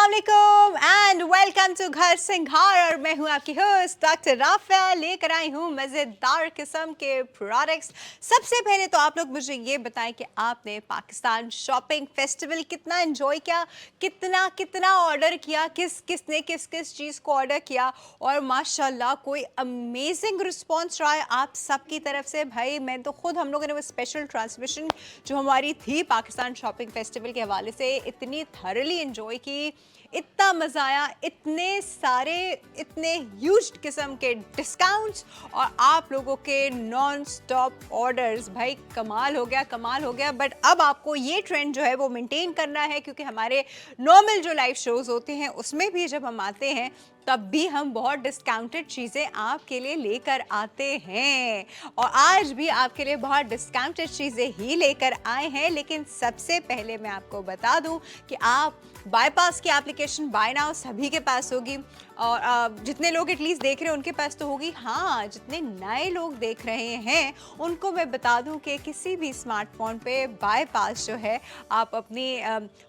अस्सलामुअलैकुम and welcome to घर सिंघार। और मैं हूं आपकी होस्ट डॉक्टर राफिया, लेकर आई हूं मज़ेदार किस्म के प्रोडक्ट्स। सबसे पहले तो आप लोग मुझे ये बताएं कि आपने पाकिस्तान शॉपिंग फेस्टिवल कितना एंजॉय किया, कितना कितना ऑर्डर किया, किसने किस किस चीज़ को ऑर्डर किया, और माशाल्लाह कोई अमेजिंग रिस्पॉन्स रहा है आप सबकी तरफ से। भाई मैं तो खुद, हम लोगों ने वो स्पेशल ट्रांसमिशन जो हमारी थी पाकिस्तान शॉपिंग फेस्टिवल के हवाले से इतनी थरली एंजॉय की, इतना मज़ा आया, इतने सारे, इतने ह्यूज किस्म के डिस्काउंट्स और आप लोगों के नॉन स्टॉप ऑर्डर्स। भाई कमाल हो गया, कमाल हो गया। बट अब आपको ये ट्रेंड जो है वो मेंटेन करना है, क्योंकि हमारे नॉर्मल जो लाइव शोज़ होते हैं उसमें भी जब हम आते हैं तब भी हम बहुत डिस्काउंटेड चीज़ें आपके लिए लेकर आते हैं, और आज भी आपके लिए बहुत डिस्काउंटेड चीज़ें ही लेकर आए हैं। लेकिन सबसे पहले मैं आपको बता दूं कि आप बाईपास की एप्लीकेशन बाय नाउ सभी के पास होगी, और जितने लोग एटलीस्ट देख रहे हैं उनके पास तो होगी। हाँ, जितने नए लोग देख रहे हैं उनको मैं बता दूं कि किसी भी स्मार्टफोन पे बाईपास जो है, आप अपनी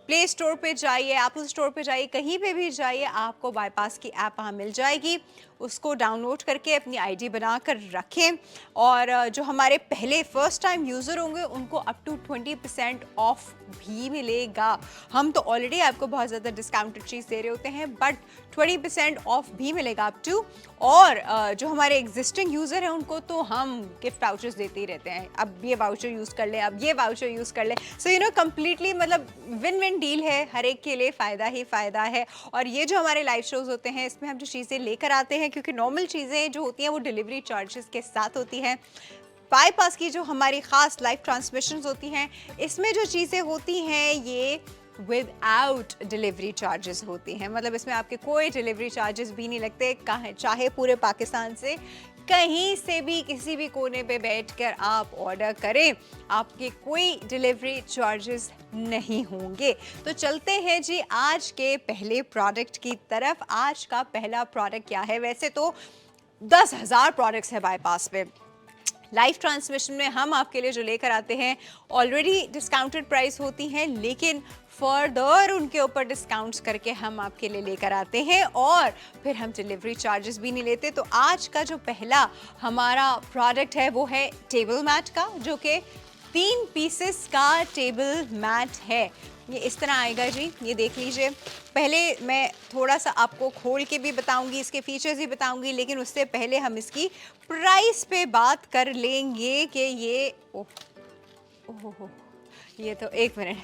प्ले स्टोर पे जाइए, एप्पल स्टोर पे जाइए, कहीं पे भी जाइए, आपको बाईपास की ऐप वहाँ मिल जाएगी। उसको डाउनलोड करके अपनी आईडी बनाकर रखें, और जो हमारे पहले फर्स्ट टाइम यूज़र होंगे उनको अप टू 20% ऑफ भी मिलेगा। हम तो ऑलरेडी आपको बहुत ज़्यादा डिस्काउंटेड चीज़ दे रहे होते हैं, बट 20% ऑफ भी मिलेगा अप टू। और जो हमारे एग्जिस्टिंग यूज़र हैं उनको तो हम गिफ्ट वाउचर्स देते ही रहते हैं। अब ये वाउचर यूज़ कर ले, अब ये वाउचर यूज़ कर ले। सो यू नो कम्प्लीटली मतलब विन विन डील है, हर एक के लिए फ़ायदा ही फ़ायदा है। और ये जो हमारे लाइव शोज़ होते हैं इसमें हम जो चीज़ें लेकर आते हैं, क्योंकि नॉर्मल चीज़ें जो होती हैं वो डिलीवरी चार्जेस के साथ होती हैं, बाईपास की जो हमारी ख़ास लाइव ट्रांसमिशंस होती हैं इसमें जो चीज़ें होती हैं ये विदाउट डिलीवरी चार्जेस होती हैं। मतलब इसमें आपके कोई डिलीवरी चार्जेस भी नहीं लगते, चाहे पूरे पाकिस्तान से कहीं से भी किसी भी कोने पे बैठकर आप ऑर्डर करें, आपके कोई डिलीवरी चार्जेस नहीं होंगे। तो चलते हैं जी आज के पहले प्रोडक्ट की तरफ। आज का पहला प्रोडक्ट क्या है? वैसे तो 10,000 प्रोडक्ट्स है बाईपास पे। लाइव ट्रांसमिशन में हम आपके लिए जो लेकर आते हैं ऑलरेडी डिस्काउंटेड प्राइस होती हैं, लेकिन फर्दर उनके ऊपर डिस्काउंट्स करके हम आपके लिए लेकर आते हैं, और फिर हम डिलीवरी चार्जेस भी नहीं लेते। तो आज का जो पहला हमारा प्रोडक्ट है वो है टेबल मैट का, जो कि 3 पीसेस का टेबल मैट है। ये इस तरह आएगा जी, ये देख लीजिए। पहले मैं थोड़ा सा आपको खोल के भी बताऊंगी, इसके फीचर्स भी बताऊंगी, लेकिन उससे पहले हम इसकी प्राइस पे बात कर लेंगे कि ये ओह ये तो एक मिनट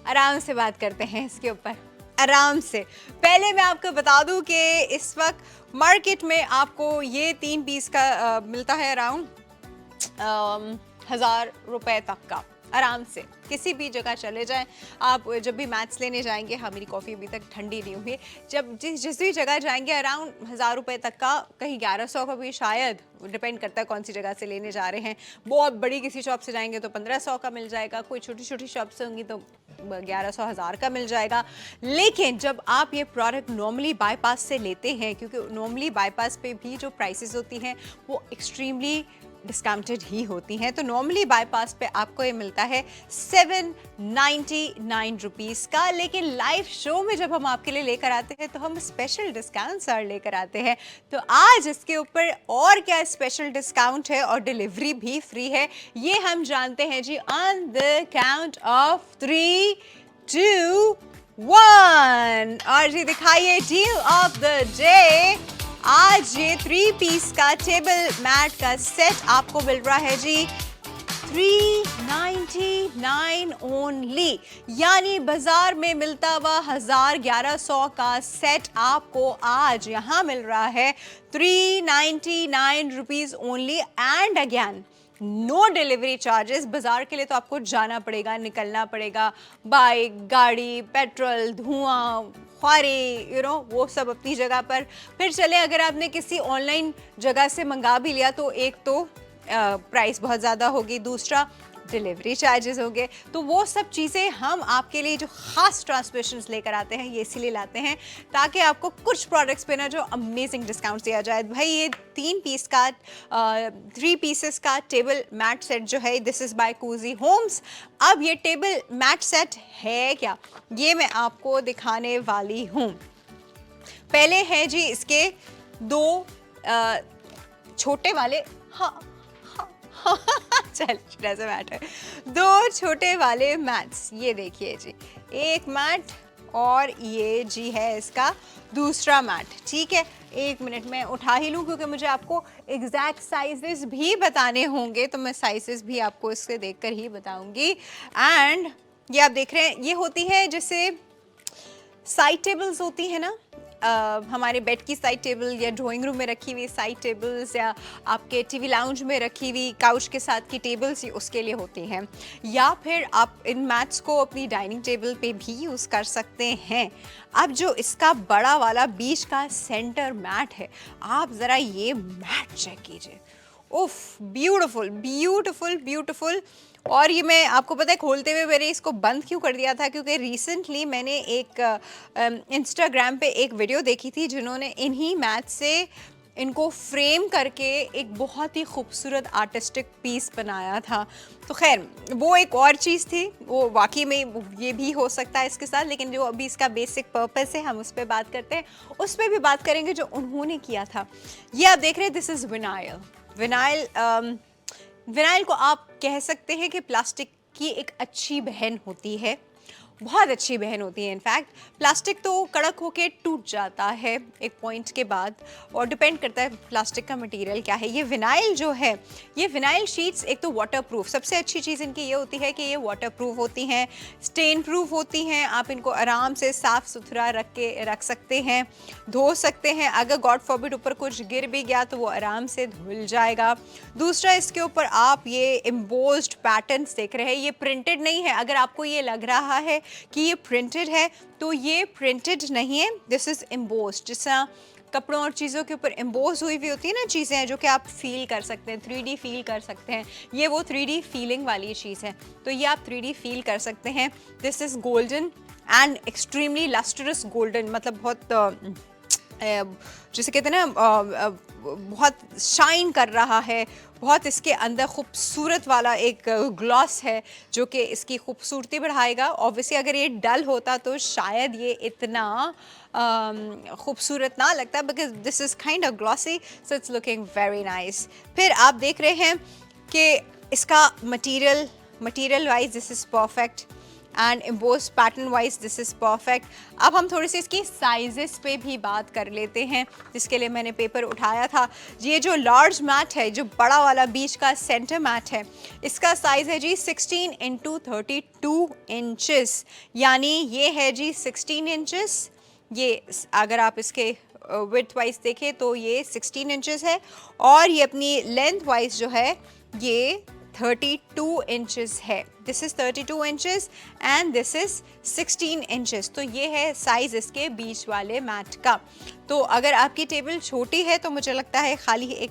आराम से बात करते हैं इसके ऊपर, आराम से। पहले मैं आपको बता दूं कि इस वक्त मार्केट में आपको ये 3 पीस का मिलता है अराउंड 1,000 रुपए तक का। आराम से किसी भी जगह चले जाएं आप, जब भी मैथ्स लेने जाएंगे, हाँ मेरी कॉफ़ी अभी तक ठंडी नहीं हुई, जब जिस भी जगह जाएंगे अराउंड 1,000 रुपए तक का, कहीं 1100 का भी, शायद डिपेंड करता है कौन सी जगह से लेने जा रहे हैं। बहुत बड़ी किसी शॉप से जाएंगे तो 1,500 का मिल जाएगा, कोई छोटी छोटी शॉप से होंगी तो 1,100 1,000 का मिल जाएगा। लेकिन जब आप ये प्रोडक्ट नॉर्मली बाईपास से लेते हैं, क्योंकि नॉर्मली बाईपास पे भी जो प्राइसेस होती हैं वो एक्सट्रीमली डिस्काउंटेड ही होती हैं, तो नॉर्मली बाईपास पे आपको ये मिलता है 799 रुपीज़ का। लेकिन लाइव शो में जब हम आपके लिए लेकर आते हैं तो हम स्पेशल डिस्काउंट्स और लेकर आते हैं। तो आज इसके ऊपर और क्या स्पेशल डिस्काउंट है और डिलीवरी भी फ्री है, ये हम जानते हैं जी ऑन द काउंट ऑफ 3, 2, 1। और जी दिखाइए डील ऑफ द डे। आज ये 3 पीस का टेबल मैट का सेट आपको मिल रहा है जी 399 ओनली, यानी बाजार में मिलता हुआ 1,100 का सेट आपको आज यहाँ मिल रहा है 399 rupees only. And again no delivery charges. बाजार के लिए तो आपको जाना पड़ेगा, निकलना पड़ेगा, बाइक, गाड़ी, पेट्रोल, धुआं, ख्वारी, यू नो वो सब अपनी जगह पर। फिर चले अगर आपने किसी ऑनलाइन जगह से मंगा भी लिया तो एक तो प्राइस बहुत ज़्यादा होगी, दूसरा डिलीवरी चार्जेस होंगे। तो वो सब चीज़ें हम आपके लिए जो ख़ास ट्रांसमिशंस लेकर आते हैं ये इसीलिए लाते हैं ताकि आपको कुछ प्रोडक्ट्स पे ना जो अमेजिंग डिस्काउंट दिया जाए। भाई ये 3 पीसेस का टेबल मैट सेट जो है this is by Cozy Homes. अब ये टेबल मैट सेट है क्या, ये मैं आपको दिखाने वाली हूँ। पहले है जी इसके 2 छोटे वाले, हाँ चल डज़न्ट मैटर, 2 छोटे वाले मैट्स, ये देखिए जी, एक मैट और ये जी है इसका दूसरा मैट। ठीक है, 1 मिनट में उठा ही लूँ क्योंकि मुझे आपको एग्जैक्ट साइजेस भी बताने होंगे, तो मैं साइजेस भी आपको इससे देखकर ही बताऊंगी। एंड ये आप देख रहे हैं, ये होती है जैसे साइड टेबल्स होती है ना, हमारे बेड की साइड टेबल या ड्राइंग रूम में रखी हुई साइड टेबल्स या आपके टीवी लाउंज में रखी हुई काउच के साथ की टेबल्स, उसके लिए होती हैं। या फिर आप इन मैट्स को अपनी डाइनिंग टेबल पे भी यूज़ कर सकते हैं। अब जो इसका बड़ा वाला बीच का सेंटर मैट है, आप ज़रा ये मैट चेक कीजिए, उफ ब्यूटीफुल ब्यूटीफुल ब्यूटीफुल। और ये मैं आपको पता है खोलते हुए मैंने इसको बंद क्यों कर दिया था, क्योंकि रिसेंटली मैंने एक इंस्टाग्राम पे एक वीडियो देखी थी जिन्होंने इन्हीं मैट से इनको फ्रेम करके एक बहुत ही खूबसूरत आर्टिस्टिक पीस बनाया था। तो खैर वो एक और चीज़ थी, वो वाकई में ये भी हो सकता है इसके साथ, लेकिन जो अभी इसका बेसिक पर्पस है हम उस पर बात करते हैं, उस पर भी बात करेंगे जो उन्होंने किया था। ये आप देख रहे हैं, दिस इज़ विनाइल। विनाइल को आप कह सकते हैं कि प्लास्टिक की एक अच्छी बहन होती है, बहुत अच्छी बहन होती है। इनफैक्ट प्लास्टिक तो कड़क होके टूट जाता है एक पॉइंट के बाद, और डिपेंड करता है प्लास्टिक का मटेरियल क्या है। ये विनाइल जो है, ये विनाइल शीट्स एक तो वाटरप्रूफ, सबसे अच्छी चीज़ इनकी ये होती है कि ये वाटरप्रूफ होती हैं, स्टेन प्रूफ होती हैं। आप इनको आराम से साफ़ सुथरा रख सकते हैं, धो सकते हैं। अगर गॉड फॉरबिड ऊपर कुछ गिर भी गया तो वो आराम से धुल जाएगा। दूसरा, इसके ऊपर आप ये एम्बोस्ड पैटर्न्स देख रहे हैं, ये प्रिंटेड नहीं है। अगर आपको ये लग रहा है कि ये प्रिंटेड है तो ये प्रिंटेड नहीं है, दिस इज़ एम्बोस्ड। जिस तरह कपड़ों और चीज़ों के ऊपर एम्बोज हुई हुई होती है ना चीज़ें, जो कि आप फील कर सकते हैं, 3D फील कर सकते हैं, ये वो 3D फीलिंग वाली चीज़ है, तो ये आप 3D फील कर सकते हैं। This is golden and extremely lustrous golden, मतलब बहुत जिसे कहते हैं ना बहुत शाइन कर रहा है, बहुत इसके अंदर खूबसूरत वाला एक ग्लॉस है जो कि इसकी खूबसूरती बढ़ाएगा। ऑब्वियसली अगर ये डल होता तो शायद ये इतना खूबसूरत ना लगता, because this is kind of glossy, so it's looking very nice. फिर आप देख रहे हैं कि इसका material wise this is perfect and embossed pattern wise this is perfect. अब हम थोड़ी सी इसकी साइजेस पे भी बात कर लेते हैं, जिसके लिए मैंने पेपर उठाया था। ये जो लार्ज मैट है, जो बड़ा वाला बीच का सेंटर मैट है, इसका साइज़ है जी 16 × 32 इंचेस, यानी ये है जी 16 इंचेस। ये अगर आप इसके विड्थ वाइज देखें तो ये 16 इंचेस है, और ये अपनी लेंथ वाइज जो है ये 32 इंचेस है। This is 32 inches and this is 16 inches. तो ये है साइज़ इसके बीच वाले मैट का। तो अगर आपकी टेबल छोटी है तो मुझे लगता है खाली एक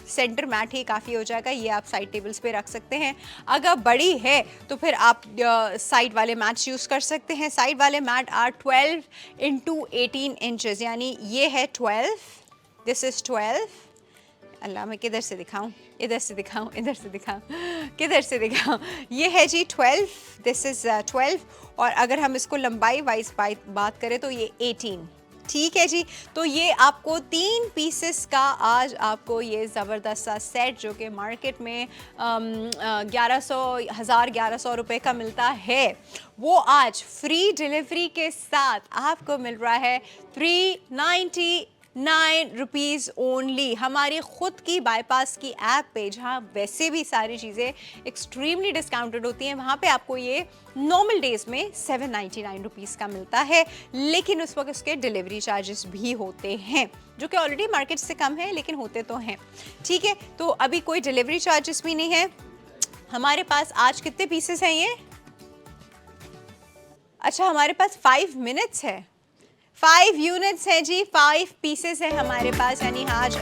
सेंटर मैट ही काफ़ी हो जाएगा, ये आप साइड टेबल्स पे रख सकते हैं। अगर बड़ी है तो फिर आप साइड वाले मैट्स यूज़ कर सकते हैं। साइड वाले मैट आर 12 × 18 इंचेस, यानी ये है 12, दिस इज़ 12। अल्लाह, मैं किधर से दिखाऊं, इधर से दिखाऊं, इधर से दिखाऊं, किधर से दिखाऊं, ये है जी 12, दिस इज़ 12। और अगर हम इसको लंबाई वाइज बात करें तो ये 18। ठीक है जी, तो ये आपको 3 पीसेस का आज आपको ये ज़बरदस्त सा सेट जो कि मार्केट में 1100 रुपए का मिलता है, वो आज फ्री डिलीवरी के साथ आपको मिल रहा है 399 रुपीज़ ओनली। हमारी ख़ुद की बाईपास की ऐप पे, जहाँ वैसे भी सारी चीज़ें एक्सट्रीमली डिस्काउंटेड होती हैं, वहाँ पे आपको ये नॉर्मल डेज़ में 799 रुपीज़ का मिलता है, लेकिन उस वक्त उसके डिलीवरी चार्जेस भी होते हैं जो कि ऑलरेडी मार्केट से कम है, लेकिन होते तो हैं। ठीक है, तो अभी कोई डिलीवरी चार्जेस भी नहीं है। हमारे पास आज कितने पीसेस हैं ये? अच्छा, हमारे पास 5 मिनट्स है, 5 यूनिट्स हैं जी, 5 पीसेस हैं हमारे पास, यानी आज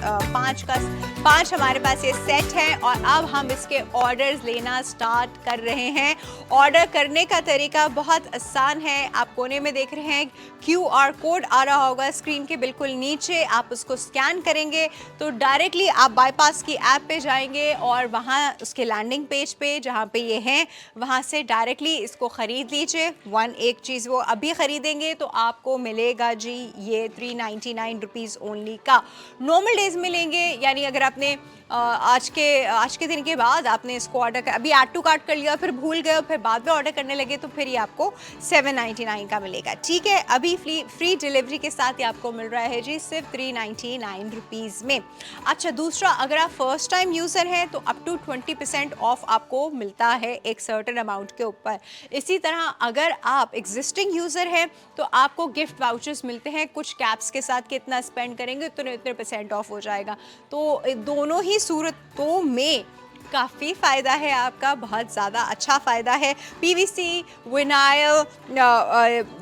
5 हमारे पास ये सेट हैं और अब हम इसके ऑर्डर्स लेना स्टार्ट कर रहे हैं। ऑर्डर करने का तरीका बहुत आसान है। आप कोने में देख रहे हैं QR कोड आ रहा होगा स्क्रीन के बिल्कुल नीचे, आप उसको स्कैन करेंगे तो डायरेक्टली आप बाईपास की ऐप पे जाएंगे और वहाँ उसके लैंडिंग पेज पे जहाँ पे ये हैं वहाँ से डायरेक्टली इसको ख़रीद लीजिए। एक चीज़ वो अभी ख़रीदेंगे तो आपको मिलेगा जी ये 399 रुपीज़ ओनली का। नॉर्मल डेज में लेंगे, यानी अगर आपने आज के दिन के बाद आपने इसको ऑर्डर कर, अभी ऐड टू कार्ट कर लिया, फिर भूल गए, फिर बाद में ऑर्डर करने लगे तो फिर ये आपको 799 का मिलेगा। ठीक है, अभी फ्री डिलीवरी के साथ ये आपको मिल रहा है जी सिर्फ 399 रुपीज़ में। अच्छा, दूसरा, अगर आप फर्स्ट टाइम यूज़र हैं तो अप टू 20% ऑफ आपको मिलता है एक सर्टेन अमाउंट के ऊपर। इसी तरह अगर आप एग्जिस्टिंग यूज़र हैं तो आपको गिफ्ट वाउचर्स मिलते हैं कुछ कैप्स के साथ, कितना स्पेंड करेंगे उतने उतने % ऑफ हो जाएगा। तो दोनों ही सूरतों में काफ़ी फ़ायदा है आपका, बहुत ज़्यादा अच्छा फ़ायदा है। PVC विनाइल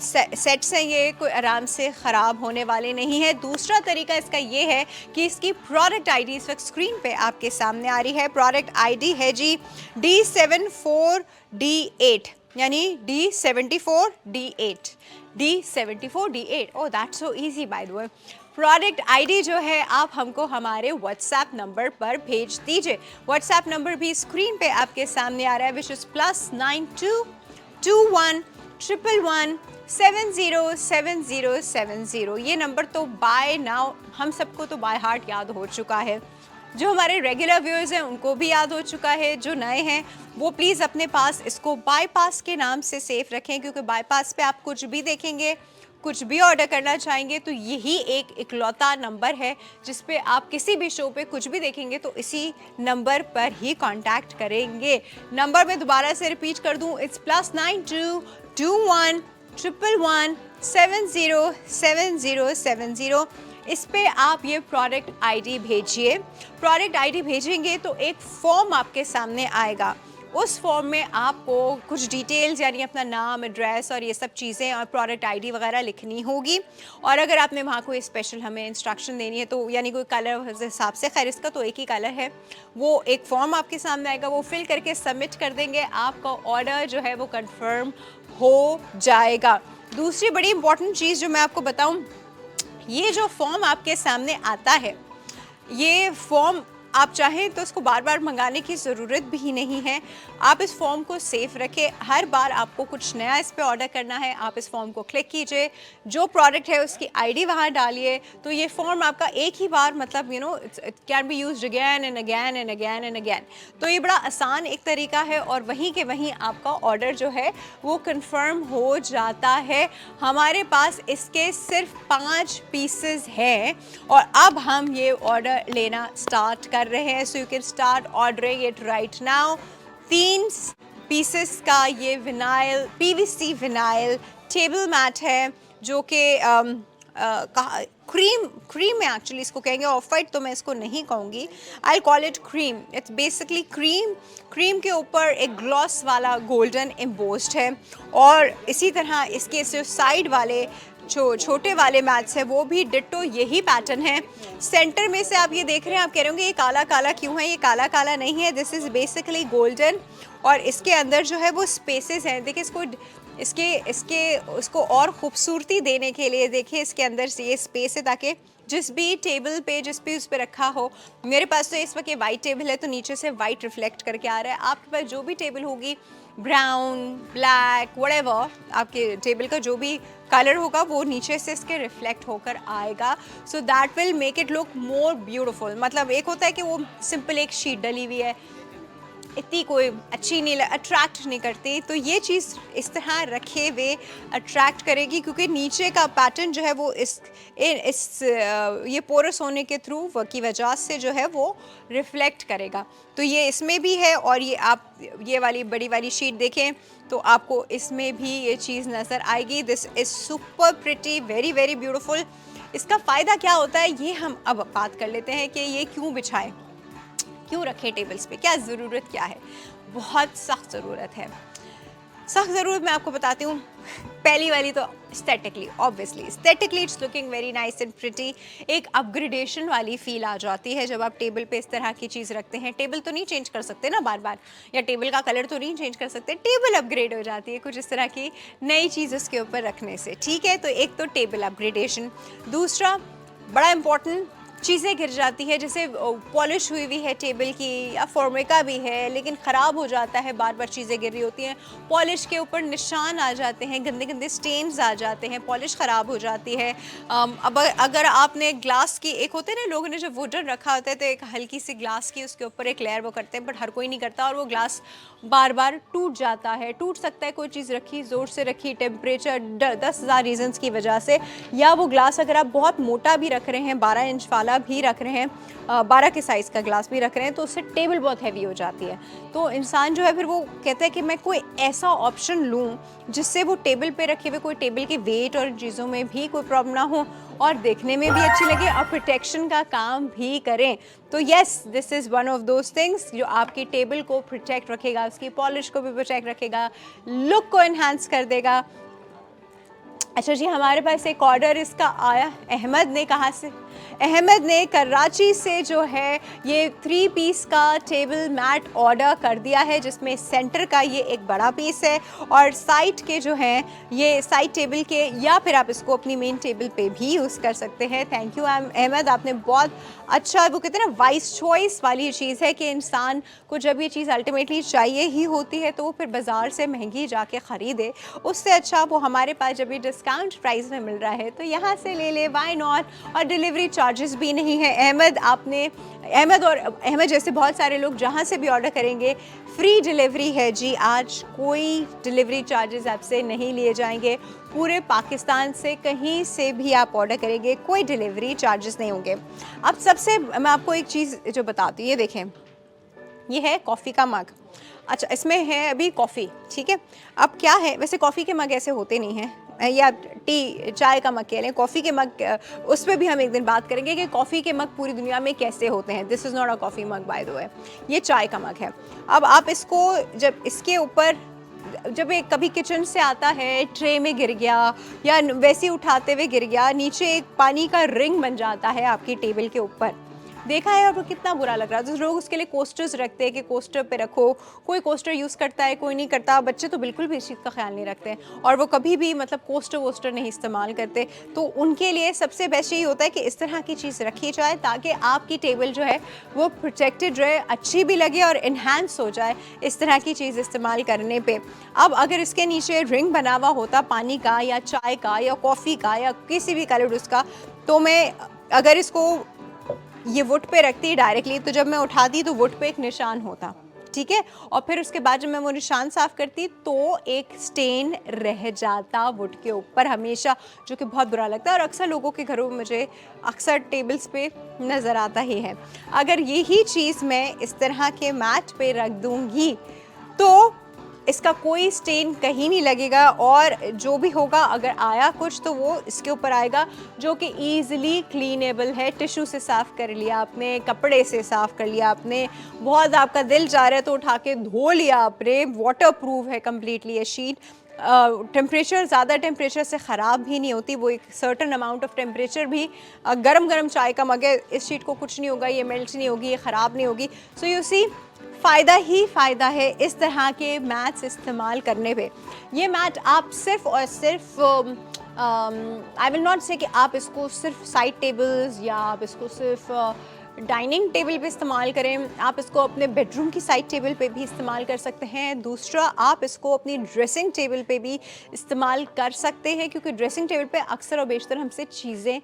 सेट्स हैं ये, कोई आराम से ख़राब होने वाले नहीं है। दूसरा तरीका इसका ये है कि इसकी प्रोडक्ट आईडी इस वक्त स्क्रीन पे आपके सामने आ रही है। प्रोडक्ट आईडी है जी D74D8, यानी D74D8 D74D8। Oh, that's so easy by the way. Product ID जो है आप हमको हमारे व्हाट्सएप नंबर पर भेज दीजिए। व्हाट्सएप नंबर भी स्क्रीन पे आपके सामने आ रहा है, विच इज़ +922111707070। ये नंबर तो बाय नाउ हम सबको तो बाय हार्ट याद हो चुका है। जो हमारे रेगुलर व्यूअर्स हैं उनको भी याद हो चुका है, जो नए हैं वो प्लीज़ अपने पास इसको बाईपास के नाम से सेफ रखें, क्योंकि बाईपास पे आप कुछ भी देखेंगे, कुछ भी ऑर्डर करना चाहेंगे तो यही एक इकलौता नंबर है जिस पे आप किसी भी शो पे कुछ भी देखेंगे तो इसी नंबर पर ही कांटेक्ट करेंगे। नंबर मैं दोबारा से रिपीट कर दूं, इट्स +922111707070। इस पे आप ये प्रोडक्ट आईडी भेजिए। प्रोडक्ट आईडी भेजेंगे तो एक फॉर्म आपके सामने आएगा। उस फॉर्म में आपको कुछ डिटेल्स, यानी अपना नाम, एड्रेस और ये सब चीज़ें और प्रोडक्ट आईडी वगैरह लिखनी होगी। और अगर आपने वहाँ कोई स्पेशल हमें इंस्ट्रक्शन देनी है तो, यानी कोई कलर हिसाब से, खैर इसका तो एक ही कलर है, वो एक फॉर्म आपके सामने आएगा, वो फिल करके सबमिट कर देंगे, आपका ऑर्डर जो है वो कंफर्म हो जाएगा। दूसरी बड़ी इंपॉर्टेंट चीज़ जो मैं आपको बताऊँ, ये जो फॉर्म आपके सामने आता है, ये फॉर्म आप चाहें तो इसको बार बार मंगाने की ज़रूरत भी नहीं है। आप इस फॉर्म को सेफ रखें। हर बार आपको कुछ नया इस पे ऑर्डर करना है, आप इस फॉर्म को क्लिक कीजिए, जो प्रोडक्ट है उसकी आईडी वहाँ डालिए, तो ये फॉर्म आपका एक ही बार, मतलब it can be used again and again and again and again. तो ये बड़ा आसान एक तरीका है और वहीं के वहीं आपका ऑर्डर जो है वो कंफर्म हो जाता है। हमारे पास इसके सिर्फ 5 पीसेस हैं और अब हम ये ऑर्डर लेना स्टार्ट कर रहे हैं। So you can start ordering it right now. 3 pieces का ये vinyl, PVC vinyl table mat है, जो कि क्रीम में एक्चुअली इसको कहेंगे, ऑफ वाइट तो मैं इसको नहीं कहूँगी, I call it cream. It's basically cream के ऊपर एक ग्लॉस वाला गोल्डन एम्बोस्ड है। और इसी तरह इसके जो साइड वाले छोटे वाले मैट्स हैं वो भी डिट्टो यही पैटर्न है। सेंटर में से आप ये देख रहे हैं, आप कह रहे होंगे ये काला काला क्यों है? ये काला काला नहीं है, दिस इज़ बेसिकली गोल्डन। और इसके अंदर जो है वो स्पेसेस हैं, देखिए इसको और खूबसूरती देने के लिए देखिए इसके अंदर से ये स्पेस है, ताकि जिस भी टेबल पे, जिस भी उस पर रखा हो, मेरे पास तो इस वक्त ये वाइट टेबल है तो नीचे से वाइट रिफ्लेक्ट करके आ रहा है। आपके पास जो भी टेबल होगी, ब्राउन, ब्लैक, व्हाटएवर, आपके टेबल का जो भी कलर होगा वो नीचे से इसके रिफ्लेक्ट होकर आएगा। So that will make it look more beautiful. मतलब एक होता है कि वो सिंपल एक शीट डली हुई है, इतनी कोई अच्छी नहीं, अट्रैक्ट नहीं करती, तो ये चीज़ इस तरह रखे हुए अट्रैक्ट करेगी, क्योंकि नीचे का पैटर्न जो है वो ये पोरस होने के थ्रू की वजह से जो है वो रिफ्लेक्ट करेगा। तो ये इसमें भी है, और ये आप ये वाली बड़ी वाली शीट देखें तो आपको इसमें भी ये चीज़ नज़र आएगी। This is super pretty, very very beautiful. इसका फ़ायदा क्या होता है ये हम अब बात कर लेते हैं कि ये क्यों बिछाएं, क्यों रखें टेबल्स पे, क्या ज़रूरत क्या है? बहुत सख्त ज़रूरत है। सख्त ज़रूरत मैं आपको बताती हूँ। पहली वाली तो aesthetically, obviously aesthetically it's looking very nice and pretty. एक अपग्रेडेशन वाली फील आ जाती है जब आप टेबल पे इस तरह की चीज़ रखते हैं। टेबल तो नहीं चेंज कर सकते ना बार बार, या टेबल का कलर तो नहीं चेंज कर सकते, टेबल अपग्रेड हो जाती है कुछ इस तरह की नई चीज़ उसके ऊपर रखने से। ठीक है, तो एक तो टेबल अपग्रेडेशन। दूसरा बड़ा इंपॉर्टेंट, चीज़ें गिर जाती है, जैसे पॉलिश हुई हुई है टेबल की या फॉर्मिका भी है लेकिन ख़राब हो जाता है, बार बार चीज़ें गिर रही होती हैं, पॉलिश के ऊपर निशान आ जाते हैं, गंदे गंदे स्टेन्स आ जाते हैं, पॉलिश ख़राब हो जाती है। अब अगर आपने ग्लास की, एक होते हैं ना लोगों ने जब वुडन रखा होता है तो एक हल्की सी ग्लास की उसके ऊपर एक लेयर वो करते हैं, बट हर कोई नहीं करता और वो ग्लास बार बार टूट जाता है। टूट सकता है कोई चीज़ रखी, ज़ोर से रखी, टेम्परेचर, 10,000 रीजंस की वजह से, या वो ग्लास अगर आप बहुत मोटा भी रख रहे हैं, 12 इंच वाला भी रख रहे हैं, 12 के साइज़ का ग्लास भी रख रहे हैं, तो उससे टेबल बहुत हैवी हो जाती है। तो इंसान जो है फिर वो कहता है कि मैं कोई ऐसा ऑप्शन लूँ जिससे वो टेबल पे रखे हुए कोई टेबल के वेट और चीज़ों में भी कोई प्रॉब्लम ना हो और देखने में भी अच्छी लगे और प्रोटेक्शन का काम भी करें। तो yes, this is one of those things जो आपकी टेबल को प्रोटेक्ट रखेगा, उसकी पॉलिश को भी प्रोटेक्ट रखेगा, लुक को इन्हांस कर देगा। अच्छा जी, हमारे पास एक ऑर्डर इसका आया, अहमद ने, कहाँ से? अहमद ने कराची से जो है ये 3 पीस का टेबल मैट ऑर्डर कर दिया है, जिसमें सेंटर का ये एक बड़ा पीस है और साइड के जो हैं ये साइड टेबल के, या फिर आप इसको अपनी मेन टेबल पे भी यूज़ कर सकते हैं। थैंक यू अहमद, आपने बहुत अच्छा, वो कहते हैं ना वाइस चॉइस वाली चीज़ है कि इंसान को जब ये चीज़ अल्टीमेटली चाहिए ही होती है तो वो फिर बाज़ार से महंगी जाके ख़रीदे, उससे अच्छा वो हमारे पास जब ये डिस्काउंट प्राइस में मिल रहा है तो यहाँ से ले ले, व्हाई नॉट। और डिलीवरी चार्जेस भी नहीं है। अहमद और अहमद जैसे बहुत सारे लोग जहाँ से भी ऑर्डर करेंगे फ्री डिलीवरी है जी। आज कोई डिलीवरी चार्जेस आपसे नहीं लिए जाएंगे, पूरे पाकिस्तान से कहीं से भी आप ऑर्डर करेंगे कोई डिलीवरी चार्जेस नहीं होंगे। अब सबसे मैं आपको एक चीज़ जो बताती हूँ, ये देखें, ये है कॉफ़ी का मग। अच्छा, इसमें है अभी कॉफ़ी, ठीक है। अब क्या है, वैसे कॉफ़ी के मग ऐसे होते नहीं हैं, या टी चाय का मग कह लें, कॉफ़ी के मग, उस पर भी हम एक दिन बात करेंगे कि कॉफ़ी के मग पूरी दुनिया में कैसे होते हैं। This is not a coffee mug by the way, ये चाय का मग है। अब आप इसको जब इसके ऊपर, जब एक कभी किचन से आता है, ट्रे में गिर गया या वैसे ही उठाते हुए गिर गया, नीचे एक पानी का रिंग बन जाता है आपकी टेबल के ऊपर, देखा है, और वो कितना बुरा लग रहा है। तो लोग उसके लिए कोस्टर्स रखते हैं कि कोस्टर पे रखो, कोई कोस्टर यूज़ करता है, कोई नहीं करता। बच्चे तो बिल्कुल भी इस चीज़ का ख्याल नहीं रखते हैं और वो कभी भी मतलब कोस्टर वोस्टर नहीं इस्तेमाल करते। तो उनके लिए सबसे बेस्ट यही होता है कि इस तरह की चीज़ रखी जाए ताकि आपकी टेबल जो है वो प्रोटेक्टेड रहे, अच्छी भी लगे और इन्हांस हो जाए इस तरह की चीज़ इस्तेमाल करने पर। अब अगर इसके नीचे रिंग बना हुआ होता पानी का या चाय का या कॉफ़ी का या किसी भी कलर उसका, तो मैं अगर इसको ये वुड पे रखती डायरेक्टली, तो जब मैं उठाती तो वुड पे एक निशान होता, ठीक है, और फिर उसके बाद जब मैं वो निशान साफ़ करती तो एक स्टेन रह जाता वुड के ऊपर हमेशा, जो कि बहुत बुरा लगता है और अक्सर लोगों के घरों में मुझे अक्सर टेबल्स पे नज़र आता ही है। अगर यही चीज़ मैं इस तरह के मैट पे रख दूँगी तो इसका कोई स्टेन कहीं नहीं लगेगा और जो भी होगा, अगर आया कुछ तो वो इसके ऊपर आएगा, जो कि ईज़िली क्लीनेबल है। टिश्यू से साफ़ कर लिया आपने, कपड़े से साफ़ कर लिया आपने, बहुत आपका दिल चाह रहा है तो उठा के धो लिया आपने, वाटर प्रूफ है कम्प्लीटली ये शीट। टेम्परेचर, ज़्यादा टेम्परेचर से ख़राब भी नहीं होती, वो एक सर्टन अमाउंट ऑफ टेम्परेचर भी, गरम गरम चाय का मग है, इस शीट को कुछ नहीं होगा, ये मेल्ट नहीं होगी, ये ख़राब नहीं होगी। सो यू सी, फ़ायदा ही फ़ायदा है इस तरह के मैट्स इस्तेमाल करने पे। ये मैट आप सिर्फ़ और सिर्फ, आई विल नॉट से कि आप इसको सिर्फ साइड टेबल्स या आप इसको सिर्फ डाइनिंग टेबल पे इस्तेमाल करें, आप इसको अपने बेडरूम की साइड टेबल पे भी इस्तेमाल कर सकते हैं। दूसरा, आप इसको अपनी ड्रेसिंग टेबल पे भी इस्तेमाल कर सकते हैं, क्योंकि ड्रेसिंग टेबल पे अक्सर और बेशतर हमसे चीज़ें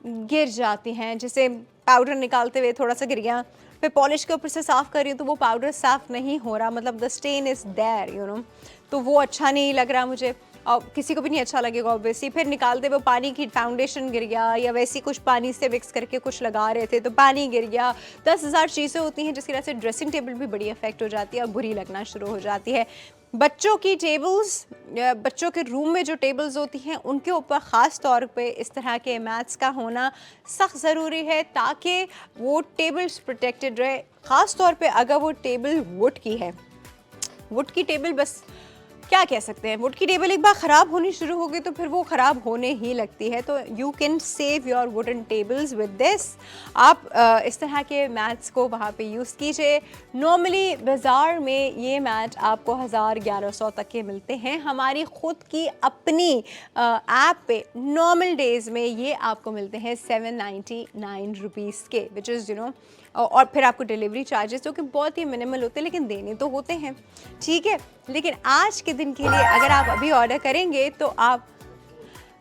गिर जाती हैं, जैसे पाउडर निकालते हुए थोड़ा सा गिर गया, फिर पॉलिश के ऊपर से साफ़ कर रही हूँ तो वो पाउडर साफ़ नहीं हो रहा, मतलब the stain is there, you know, तो वो अच्छा नहीं लग रहा मुझे और किसी को भी नहीं अच्छा लगेगा ऑब्वियसली। फिर निकालते हुए पानी की फाउंडेशन गिर गया या वैसी कुछ पानी से मिक्स करके कुछ लगा रहे थे तो पानी गिर गया, 10,000 चीज़ें होती हैं जिसकी वजह से ड्रेसिंग टेबल भी बड़ी इफेक्ट हो जाती है और बुरी लगना शुरू हो जाती है। बच्चों की टेबल्स, बच्चों के रूम में जो टेबल्स होती हैं उनके ऊपर ख़ास तौर पे इस तरह के मैट्स का होना सख्त ज़रूरी है ताकि वो टेबल्स प्रोटेक्टेड रहे। ख़ास तौर पे अगर वो टेबल वुड की है, वुड की टेबल बस क्या कह सकते हैं, वुड की टेबल एक बार ख़राब होनी शुरू हो गई तो फिर वो ख़राब होने ही लगती है। तो you can save your wooden tables with this. आप इस तरह के मैट्स को वहाँ पे यूज़ कीजिए। नॉर्मली बाज़ार में ये मैट आपको 1000-1100 तक के मिलते हैं। हमारी ख़ुद की अपनी ऐप पे नॉर्मल डेज़ में ये आपको मिलते हैं 799 रुपीज़ के, विच इज़ और फिर आपको डिलीवरी चार्जेस जो कि बहुत ही मिनिमल होते हैं लेकिन देने तो होते हैं, ठीक है। लेकिन आज के दिन के लिए अगर आप अभी ऑर्डर करेंगे तो आप,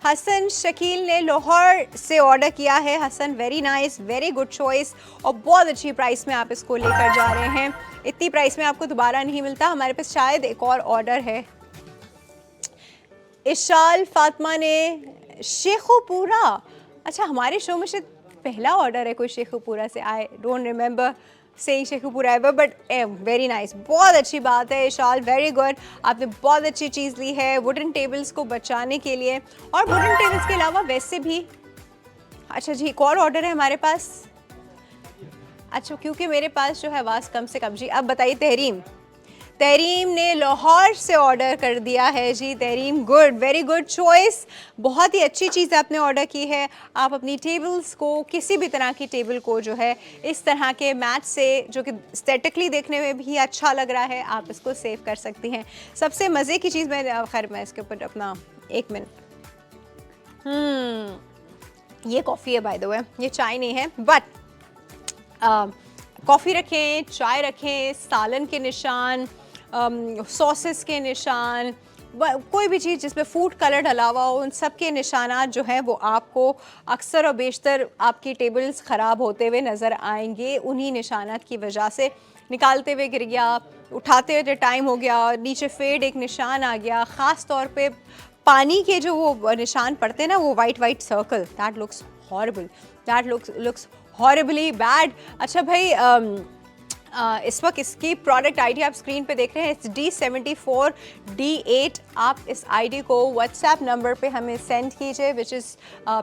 हसन शकील ने लाहौर से ऑर्डर किया है। Hasan, very nice, very good choice, और बहुत अच्छी प्राइस में आप इसको लेकर जा रहे हैं। इतनी प्राइस में आपको दोबारा नहीं मिलता। हमारे पास शायद एक और ऑर्डर है। इशाल फातिमा ने शेखुपुरा, अच्छा हमारे शो में शायद पहला ऑर्डर है कोई शेखुपुरा से। I don't remember saying Sheikhupura ever, but very nice, बहुत अच्छी बात है इशाल, वेरी गुड। आपने बहुत अच्छी चीज़ ली है वुडन टेबल्स को बचाने के लिए। और वुडन टेबल्स के अलावा वैसे भी, अच्छा जी एक और ऑर्डर है हमारे पास। अच्छा, क्योंकि मेरे पास जो है आवाज़ कम से कम जी। अब बताइए तहरीम, तहरीम ने लाहौर से ऑर्डर कर दिया है जी। Tahreem, good, very good choice, बहुत ही अच्छी चीज़ आपने ऑर्डर की है। आप अपनी टेबल्स को, किसी भी तरह की टेबल को जो है इस तरह के मैट से, जो कि एस्थेटिकली देखने में भी अच्छा लग रहा है, आप इसको सेव कर सकती हैं। सबसे मज़े की चीज़, मैं इसके ऊपर अपना एक मिनट, ये कॉफ़ी है बाय द वे, ये चाय नहीं है, बट कॉफ़ी रखें, चाय रखें, सालन के निशान, सॉसेस के निशान, कोई भी चीज़ जिसमें फूड कलर डला हुआ हो, उन सब के निशानात जो हैं वो आपको अक्सर और बेशतर आपकी टेबल्स ख़राब होते हुए नज़र आएंगे। उन्हीं निशानात की वजह से निकालते हुए गिर गया, उठाते हुए टाइम हो गया, नीचे फेड एक निशान आ गया। ख़ास तौर पे पानी के जो वो निशान पड़ते हैं ना, वो white circle, that looks horrible, that looks horribly bad. अच्छा भाई, इस वक्त इसकी प्रोडक्ट आईडी आप स्क्रीन पे देख रहे हैं, इट्स D74D8। आप इस आईडी को व्हाट्सएप नंबर पे हमें सेंड कीजिए, विच इज़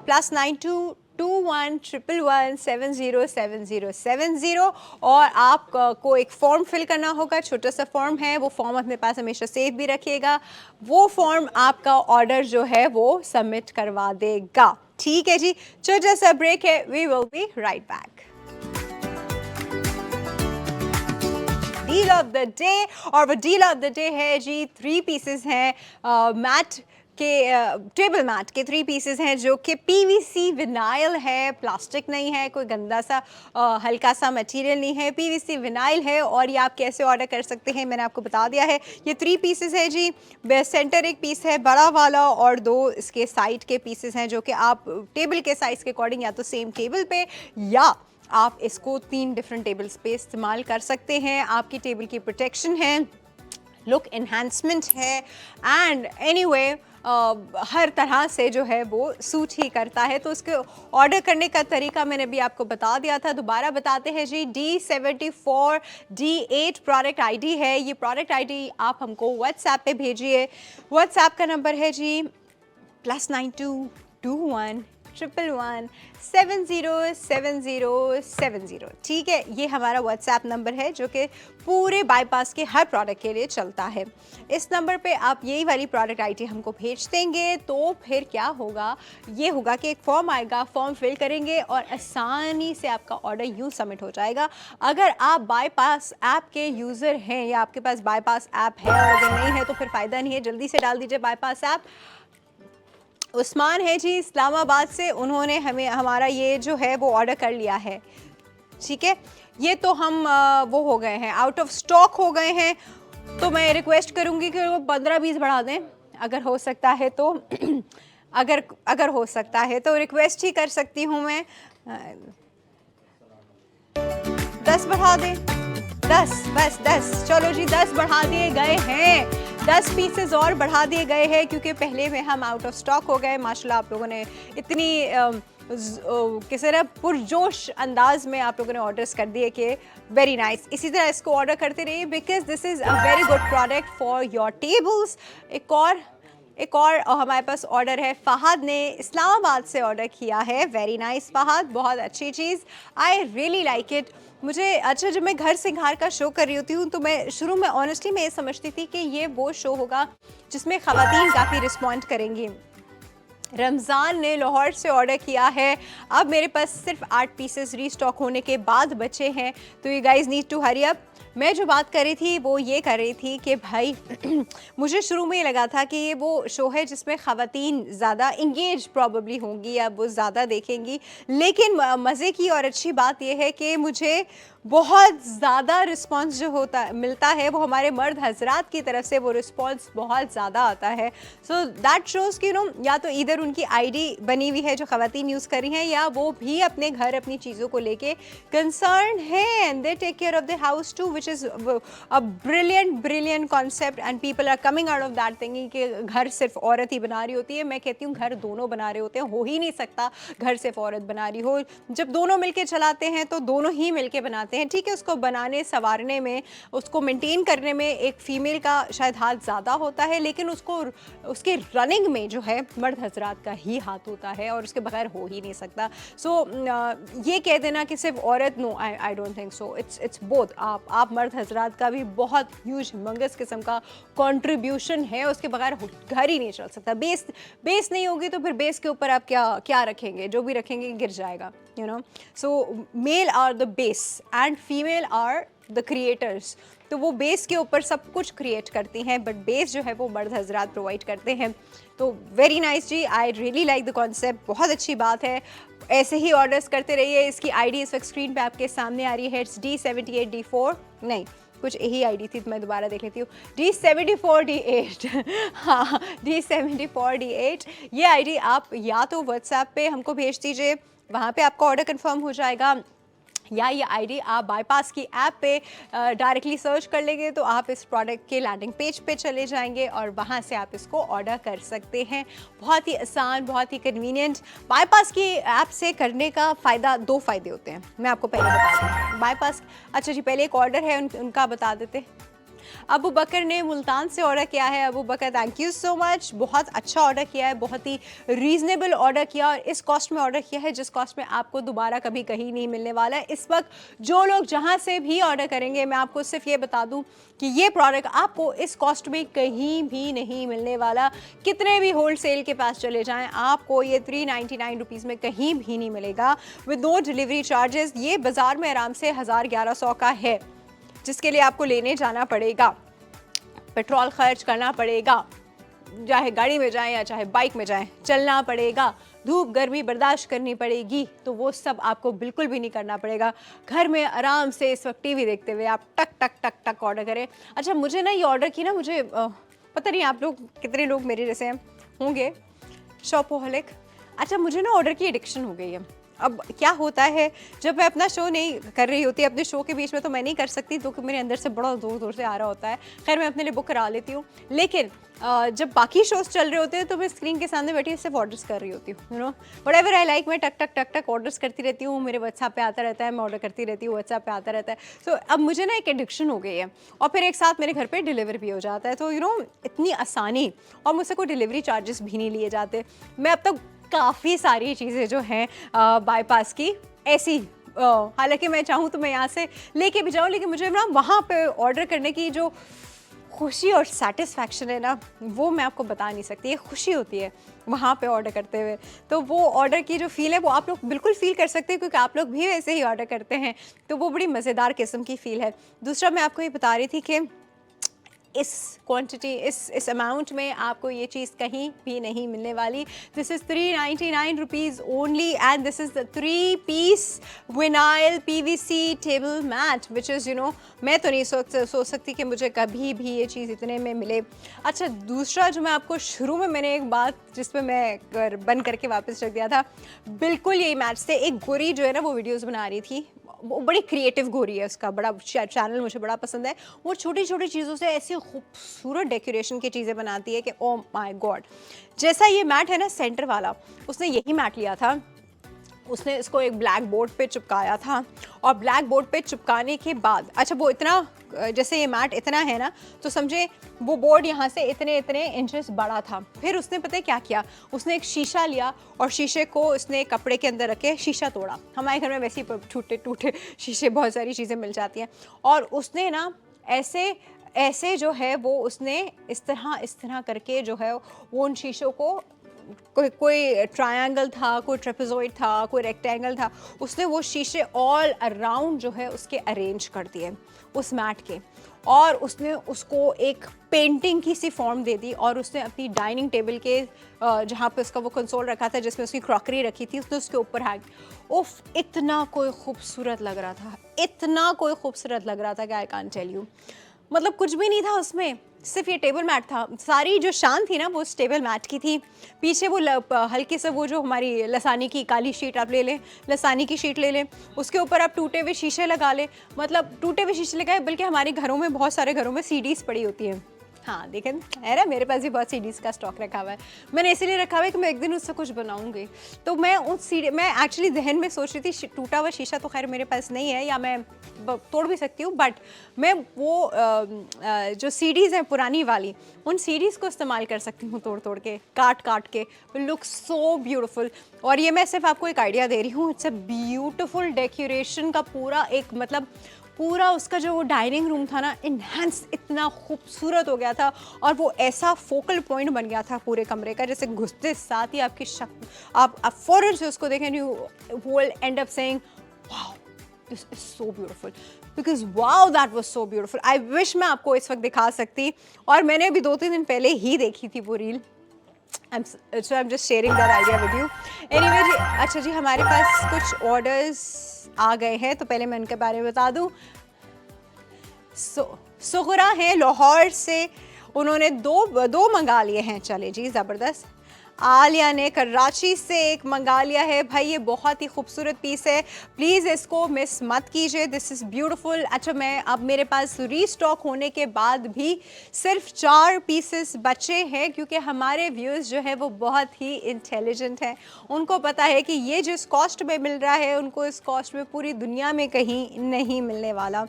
+922111707070। और आपको एक फॉर्म फिल करना होगा, छोटा सा फॉर्म है, वो फॉर्म अपने पास हमेशा सेव भी रखिएगा। वो फॉर्म आपका ऑर्डर जो है वो सबमिट करवा देगा, ठीक है जी। छोटा सा ब्रेक है, we will be right back. Deal of the day, और वो डील ऑफ द डे है जी, 3 पीसेस हैं मैट के, टेबल मैट के 3 पीसेस हैं जो कि पीवीसी विनाइल है, प्लास्टिक नहीं है, कोई गंदा सा हल्का सा मटेरियल नहीं है, पीवीसी विनाइल है। और ये आप कैसे ऑर्डर कर सकते हैं मैंने आपको बता दिया है। ये 3 पीसेस है जी, सेंटर एक पीस है बड़ा वाला, और 2 इसके साइड के पीसेस हैं जो कि आप टेबल के साइज़ के अकॉर्डिंग या तो सेम टेबल पे या आप इसको 3 डिफरेंट टेबल्स पे इस्तेमाल कर सकते हैं। आपकी टेबल की प्रोटेक्शन है, लुक एनहांसमेंट है, एंड एनीवे हर तरह से जो है वो सूट ही करता है। तो उसके ऑर्डर करने का तरीका मैंने भी आपको बता दिया था, दोबारा बताते हैं जी। D74D8 प्रोडक्ट आईडी है। ये प्रोडक्ट आईडी आप हमको व्हाट्सएप पे भेजिए। व्हाट्सएप का नंबर है जी +922111707070, ठीक है। ये हमारा व्हाट्सएप नंबर है जो कि पूरे बाईपास के हर प्रोडक्ट के लिए चलता है। इस नंबर पे आप यही वाली प्रोडक्ट आईडी हमको भेज देंगे तो फिर क्या होगा, ये होगा कि एक फॉर्म आएगा, फॉर्म फिल करेंगे और आसानी से आपका ऑर्डर यूँ सबमिट हो जाएगा। अगर आप बाईपास ऐप के यूज़र हैं या आपके पास बाईपास ऐप है, और अगर नहीं है तो फिर फ़ायदा नहीं है, जल्दी से डाल दीजिए बाईपास ऐप। उस्मान है जी इस्लामाबाद से, उन्होंने हमारा ये जो है वो ऑर्डर कर लिया है, ठीक है। ये तो हम वो हो गए हैं, आउट ऑफ स्टॉक हो गए हैं। तो मैं रिक्वेस्ट करूँगी कि वो 15-20 बढ़ा दें अगर हो सकता है तो। अगर हो सकता है तो रिक्वेस्ट ही कर सकती हूँ मैं। 10 बढ़ा दें, 10, बस 10, चलो जी 10 बढ़ा दिए गए हैं। 10 पीसेस और बढ़ा दिए गए हैं क्योंकि पहले में हम आउट ऑफ स्टॉक हो गए। माशाल्लाह आप लोगों ने इतनी किसी तरह पुरजोश अंदाज में आप लोगों ने ऑर्डर्स कर दिए कि वेरी नाइस। इसी तरह इसको ऑर्डर करते रहिए because this is a very good product for your tables. एक और एक और हमारे पास ऑर्डर है, फहद ने इस्लामाबाद से ऑर्डर किया है। वेरी नाइस फहद, बहुत अच्छी चीज़, आई रियली लाइक इट। मुझे अच्छा, जब मैं घर सिंगार का शो कर रही होती हूँ तो मैं शुरू में ऑनेस्टली मैं ये समझती थी कि ये वो शो होगा जिसमें ख़वातीन काफ़ी रिस्पॉन्ड करेंगी। रमज़ान ने लाहौर से ऑर्डर किया है। अब मेरे पास सिर्फ 8 पीसेस रीस्टॉक होने के बाद बचे हैं, तो you guys need to hurry up. मैं जो बात कर रही थी वो ये कर रही थी कि भाई मुझे शुरू में ये लगा था कि ये वो शो है जिसमें ख़वातीन ज़्यादा इंगेज प्रॉबली होंगी या वो ज़्यादा देखेंगी, लेकिन मज़े की और अच्छी बात यह है कि मुझे बहुत ज़्यादा रिस्पांस जो होता मिलता है वो हमारे मर्द हजरात की तरफ से, वो रिस्पांस बहुत ज़्यादा आता है। सो दैट शोज़ कि या तो इधर उनकी आईडी बनी हुई है जो ख़वातीन यूज़ कर रही हैं, या वो भी अपने घर अपनी चीज़ों को लेके कंसर्न है and they take care of the house too, which is a brilliant concept and people are coming out of that thinking कि घर सिर्फ औरत ही बना रही होती है। मैं कहती हूँ घर दोनों बना रहे होते हैं, हो ही नहीं सकता घर सिर्फ औरत बना रही हो। जब दोनों मिलके चलाते हैं तो दोनों ही मिलके बनाते हैं, ठीक है। उसको बनाने संवारने में, उसको मेंटेन करने में एक फीमेल का शायद हाथ ज़्यादा होता है, लेकिन उसको उसके रनिंग में जो है मर्द हजरात का ही हाथ होता है और उसके बगैर हो ही नहीं सकता। सो ये कह देना कि सिर्फ औरत, no, I don't think so. It's both. आप मर्द हजरात का भी बहुत ह्यूज मंगस किस्म का कंट्रीब्यूशन है, उसके बगैर घर ही नहीं चल सकता। बेस नहीं होगी तो फिर बेस के ऊपर आप क्या रखेंगे, जो भी रखेंगे गिर जाएगा, you know. So male are the base and female are the creators. तो वो बेस के ऊपर सब कुछ क्रिएट करती हैं, बट बेस जो है वो मर्द हजरात प्रोवाइड करते हैं। तो वेरी नाइस जी, I really like the concept, बहुत अच्छी बात है। ऐसे ही ऑर्डर्स करते रहिए। इसकी आईडी इस वक्त स्क्रीन पे आपके सामने आ रही है। इट्स D78D4, नहीं कुछ यही आईडी थी तो मैं दोबारा देख लेती हूँ, D74D8 हाँ, D74D8 ये आईडी आप या तो व्हाट्सएप पे हमको भेज दीजिए, वहाँ पे आपका ऑर्डर कंफर्म हो जाएगा, या ये आईडी आप बाईपास की ऐप पे डायरेक्टली सर्च कर लेंगे तो आप इस प्रोडक्ट के लैंडिंग पेज पे चले जाएंगे और वहाँ से आप इसको ऑर्डर कर सकते हैं। बहुत ही आसान, बहुत ही कन्वीनियंट। बाईपास की ऐप से करने का फ़ायदा, 2 फ़ायदे होते हैं, मैं आपको पहले बता दूँ। बाईपास, अच्छा जी, पहले एक ऑर्डर है उनका बता देते। अबू बकर ने मुल्तान से ऑर्डर किया है। अबू बकर, थैंक यू सो मच, बहुत अच्छा ऑर्डर किया है, बहुत ही रीज़नेबल ऑर्डर किया और इस कॉस्ट में ऑर्डर किया है जिस कॉस्ट में आपको दोबारा कभी कहीं नहीं मिलने वाला है। इस वक्त जो लोग जहां से भी ऑर्डर करेंगे, मैं आपको सिर्फ ये बता दूं कि ये प्रोडक्ट आपको इस कॉस्ट में कहीं भी नहीं मिलने वाला। कितने भी होल सेल के पास चले जाएँ, आपको ये 399 रुपीज़ में कहीं भी नहीं मिलेगा विद नो डिलीवरी चार्जेस। ये बाज़ार में आराम से 1000-1100 का है, जिसके लिए आपको लेने जाना पड़ेगा, पेट्रोल खर्च करना पड़ेगा, चाहे गाड़ी में जाएं या चाहे बाइक में जाएं, चलना पड़ेगा, धूप गर्मी बर्दाश्त करनी पड़ेगी, तो वो सब आपको बिल्कुल भी नहीं करना पड़ेगा। घर में आराम से इस वक्त टीवी देखते हुए आप टक टक टक टक ऑर्डर करें। अच्छा, मुझे ना ये ऑर्डर की ना, मुझे पता नहीं आप लोग कितने लोग मेरे जैसे होंगे शॉपोहलिक। अच्छा, मुझे ना ऑर्डर की एडिक्शन हो गई है। अब क्या होता है, जब मैं अपना शो नहीं कर रही होती, अपने शो के बीच में तो मैं नहीं कर सकती, तो मेरे अंदर से बड़ा जोर जोर से आ रहा होता है। खैर, मैं अपने लिए बुक करा लेती हूँ, लेकिन जब बाकी शोज चल रहे होते हैं तो मैं स्क्रीन के सामने बैठी सिर्फ ऑर्डर्स कर रही होती हूँ, you know, whatever I like, मैं टक टक टक टक ऑर्डर्स करती रहती हूँ। मेरे व्हाट्सएप पे आता रहता है, मैं ऑर्डर करती रहती हूँ, व्हाट्सएप पे आता रहता है। सो अब मुझे ना एक एडिक्शन हो गई है, और फिर एक साथ मेरे घर पे डिलीवर भी हो जाता है, तो यू नो, इतनी आसानी, और मुझसे कोई डिलीवरी चार्जेस भी नहीं लिए जाते। मैं अब तक काफ़ी सारी चीज़ें जो हैं बाईपास की ऐसी, हालांकि मैं चाहूँ तो मैं यहाँ से लेके भी जाऊँ, लेकिन मुझे ना वहाँ पे ऑर्डर करने की जो खुशी और सेटिस्फैक्शन है ना, वो मैं आपको बता नहीं सकती। ये खुशी होती है वहाँ पे ऑर्डर करते हुए, तो वो ऑर्डर की जो फील है वो आप लोग बिल्कुल फील कर सकते हैं, क्योंकि आप लोग भी वैसे ही ऑर्डर करते हैं, तो वो बड़ी मज़ेदार किस्म की फ़ील है। दूसरा, मैं आपको ये बता रही थी कि इस क्वांटिटी, इस अमाउंट में आपको ये चीज़ कहीं भी नहीं मिलने वाली। This is 399 rupees only and this is the 3 piece vinyl PVC table mat, which is, you know, मैं तो नहीं सोच सकती कि मुझे कभी भी ये चीज़ इतने में मिले। अच्छा, दूसरा जो मैं आपको शुरू में मैंने एक बात जिस पे मैं बंद करके वापस रख दिया था, बिल्कुल यही मैच से एक गोरी जो है ना वो वीडियोज़ बना रही थी, वो बड़ी क्रिएटिव गोरी है, उसका बड़ा चैनल मुझे बड़ा पसंद है। वो छोटी छोटी चीज़ों से ऐसी खूबसूरत डेकोरेशन की चीज़ें बनाती है कि ओ माय गॉड। जैसा ये मैट है ना सेंटर वाला, उसने यही मैट लिया था, उसने इसको एक ब्लैक बोर्ड पे चिपकाया था, और ब्लैक बोर्ड पे चिपकाने के बाद, अच्छा, वो इतना जैसे ये मैट इतना है ना, तो समझे वो बोर्ड यहाँ से इतने इतने इंचेस बड़ा था। फिर उसने पता है क्या किया, उसने एक शीशा लिया और शीशे को उसने कपड़े के अंदर रख के शीशा तोड़ा। हमारे घर में वैसे ही टूटे टूटे शीशे बहुत सारी चीज़ें मिल जाती हैं। और उसने ना ऐसे ऐसे जो है वो उसने इस तरह करके जो है वो उन शीशों को, कोई ट्रायंगल था, कोई ट्रेपेजॉइड था, कोई रेक्टेंगल था, उसने वो शीशे ऑल अराउंड जो है उसके अरेंज कर दिए उस मैट के। और उसने उसको एक पेंटिंग की सी फॉर्म दे दी और उसने अपनी डाइनिंग टेबल के जहाँ पे उसका वो कंसोल रखा था जिसमें उसकी क्रॉकरी रखी थी, उसने उसके ऊपर हैंग। उफ, इतना कोई खूबसूरत लग रहा था, इतना कोई खूबसूरत लग रहा था कि आई कांट टेल यू। मतलब कुछ भी नहीं था उसमें, सिर्फ ये टेबल मैट था। सारी जो शान थी ना वो उस टेबल मैट की थी। पीछे वो हल्की से वो जो हमारी लसानी की काली शीट आप ले लें, लसानी की शीट ले लें, उसके ऊपर आप टूटे हुए शीशे लगा लें। मतलब टूटे हुए शीशे लगाए, बल्कि हमारे घरों में, बहुत सारे घरों में सीडीज़ पड़ी होती हैं। हाँ देखें, है ना, मेरे पास भी बहुत सीडीज़ का स्टॉक रखा हुआ है। मैंने इसीलिए रखा हुआ है कि मैं एक दिन उससे कुछ बनाऊंगी। तो मैं उस सीडी, मैं एक्चुअली जहन में सोच रही थी टूटा हुआ शीशा तो खैर मेरे पास नहीं है, या मैं तोड़ भी सकती हूँ, बट मैं वो जो सीडीज़ हैं पुरानी वाली, उन सीडीज़ को इस्तेमाल कर सकती हूँ, तोड़ तोड़ के, काट काट के। Look so beautiful. और ये मैं सिर्फ आपको एक आइडिया दे रही हूँ, इट्स अ ब्यूटीफुल डेकोरेशन का पूरा एक, मतलब पूरा उसका जो वो डाइनिंग रूम था ना, इन्हेंस इतना खूबसूरत हो गया था। और वो ऐसा फोकल पॉइंट बन गया था पूरे कमरे का, जैसे घुसते साथ ही आपकी आप फौरन से उसको देखें, you will and up saying wow this is so beautiful, because wow that was so beautiful. I wish मैं आपको इस वक्त दिखा सकती, और मैंने अभी 2-3 दिन पहले ही देखी थी वो reel. I'm just sharing that idea with you. Anyway जी, अच्छा जी, हमारे पास कुछ ऑर्डर्स आ गए हैं, तो पहले मैं उनके बारे में बता दूं। सुगरा हैं लाहौर से, उन्होंने दो मंगा लिए हैं। चले जी, ज़बरदस्त। आलिया ने कराची से एक मंगा लिया है। भाई ये बहुत ही खूबसूरत पीस है, प्लीज़ इसको मिस मत कीजिए, दिस इज़ ब्यूटीफुल। अच्छा, मैं अब मेरे पास रीस्टॉक होने के बाद भी सिर्फ 4 पीसेस बचे हैं, क्योंकि हमारे व्यूअर्स जो है वो बहुत ही इंटेलिजेंट हैं। उनको पता है कि ये जिस कॉस्ट में मिल रहा है, उनको इस कॉस्ट में पूरी दुनिया में कहीं नहीं मिलने वाला।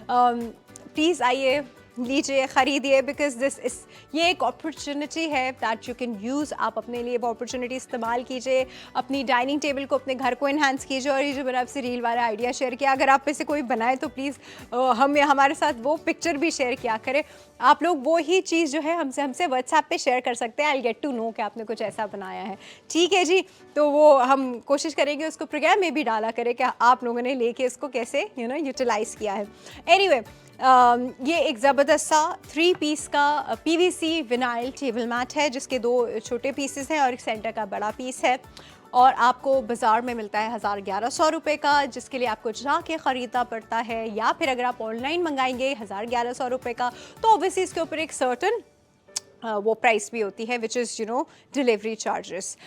प्लीज़ आइए, लीजिए, ख़रीदिए, बिकॉज दिस इस ये एक अपॉर्चुनिटी है दैट यू कैन यूज़। आप अपने लिए वो अपॉर्चुनिटी इस्तेमाल कीजिए, अपनी डाइनिंग टेबल को, अपने घर को इन्हांस कीजिए। और ये जो मैंने आपसे रील वाला आइडिया शेयर किया, अगर आप में से कोई बनाए तो प्लीज़ हमारे साथ वो पिक्चर भी शेयर किया करें। आप लोग वो ही चीज़ जो है हमसे व्हाट्सएप पे शेयर कर सकते हैं। आई गेट टू नो कि आपने कुछ ऐसा बनाया है, ठीक है जी। तो वो हम कोशिश करेंगे उसको प्रोग्राम में भी डाला करें कि आप लोगों ने लेके इसको कैसे यूटिलाइज़ किया है। एनीवे, ये एक ज़बरदस्त सा 3 पीस का PVC विनाइल टेबल मैट है, जिसके 2 छोटे पीसेस हैं और एक सेंटर का बड़ा पीस है। और आपको बाज़ार में मिलता है 1100 रुपये का, जिसके लिए आपको जाके ख़रीदना पड़ता है। या फिर अगर आप ऑनलाइन मंगाएंगे 1100 रुपये का, तो ऑब्वियसली इसके ऊपर एक सर्टन वो प्राइस भी होती है, विच इज़ डिलीवरी चार्जेस।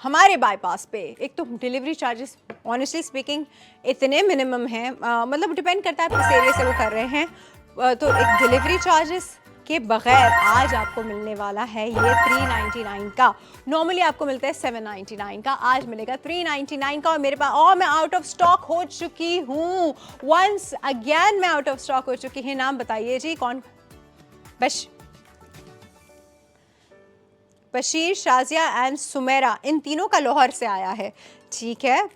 हमारे बाईपास पे एक तो डिलीवरी चार्जेस ऑनेस्टली स्पीकिंग इतने मिनिमम हैं, मतलब डिपेंड करता है आप किस एरिया से वो कर रहे हैं। तो एक डिलीवरी चार्जेस के बगैर आज आपको मिलने वाला है ये 399 का। नॉर्मली आपको मिलता है 799 का, आज मिलेगा 399 का। और मेरे पास, और मैं आउट ऑफ स्टॉक हो चुकी हूँ, वंस अगेन मैं आउट ऑफ स्टॉक हो चुकी हूँ। नाम बताइए जी, कौन? बशीर, शाजिया एंड सुमेरा, इन तीनों का लाहौर से आया है, ठीक है।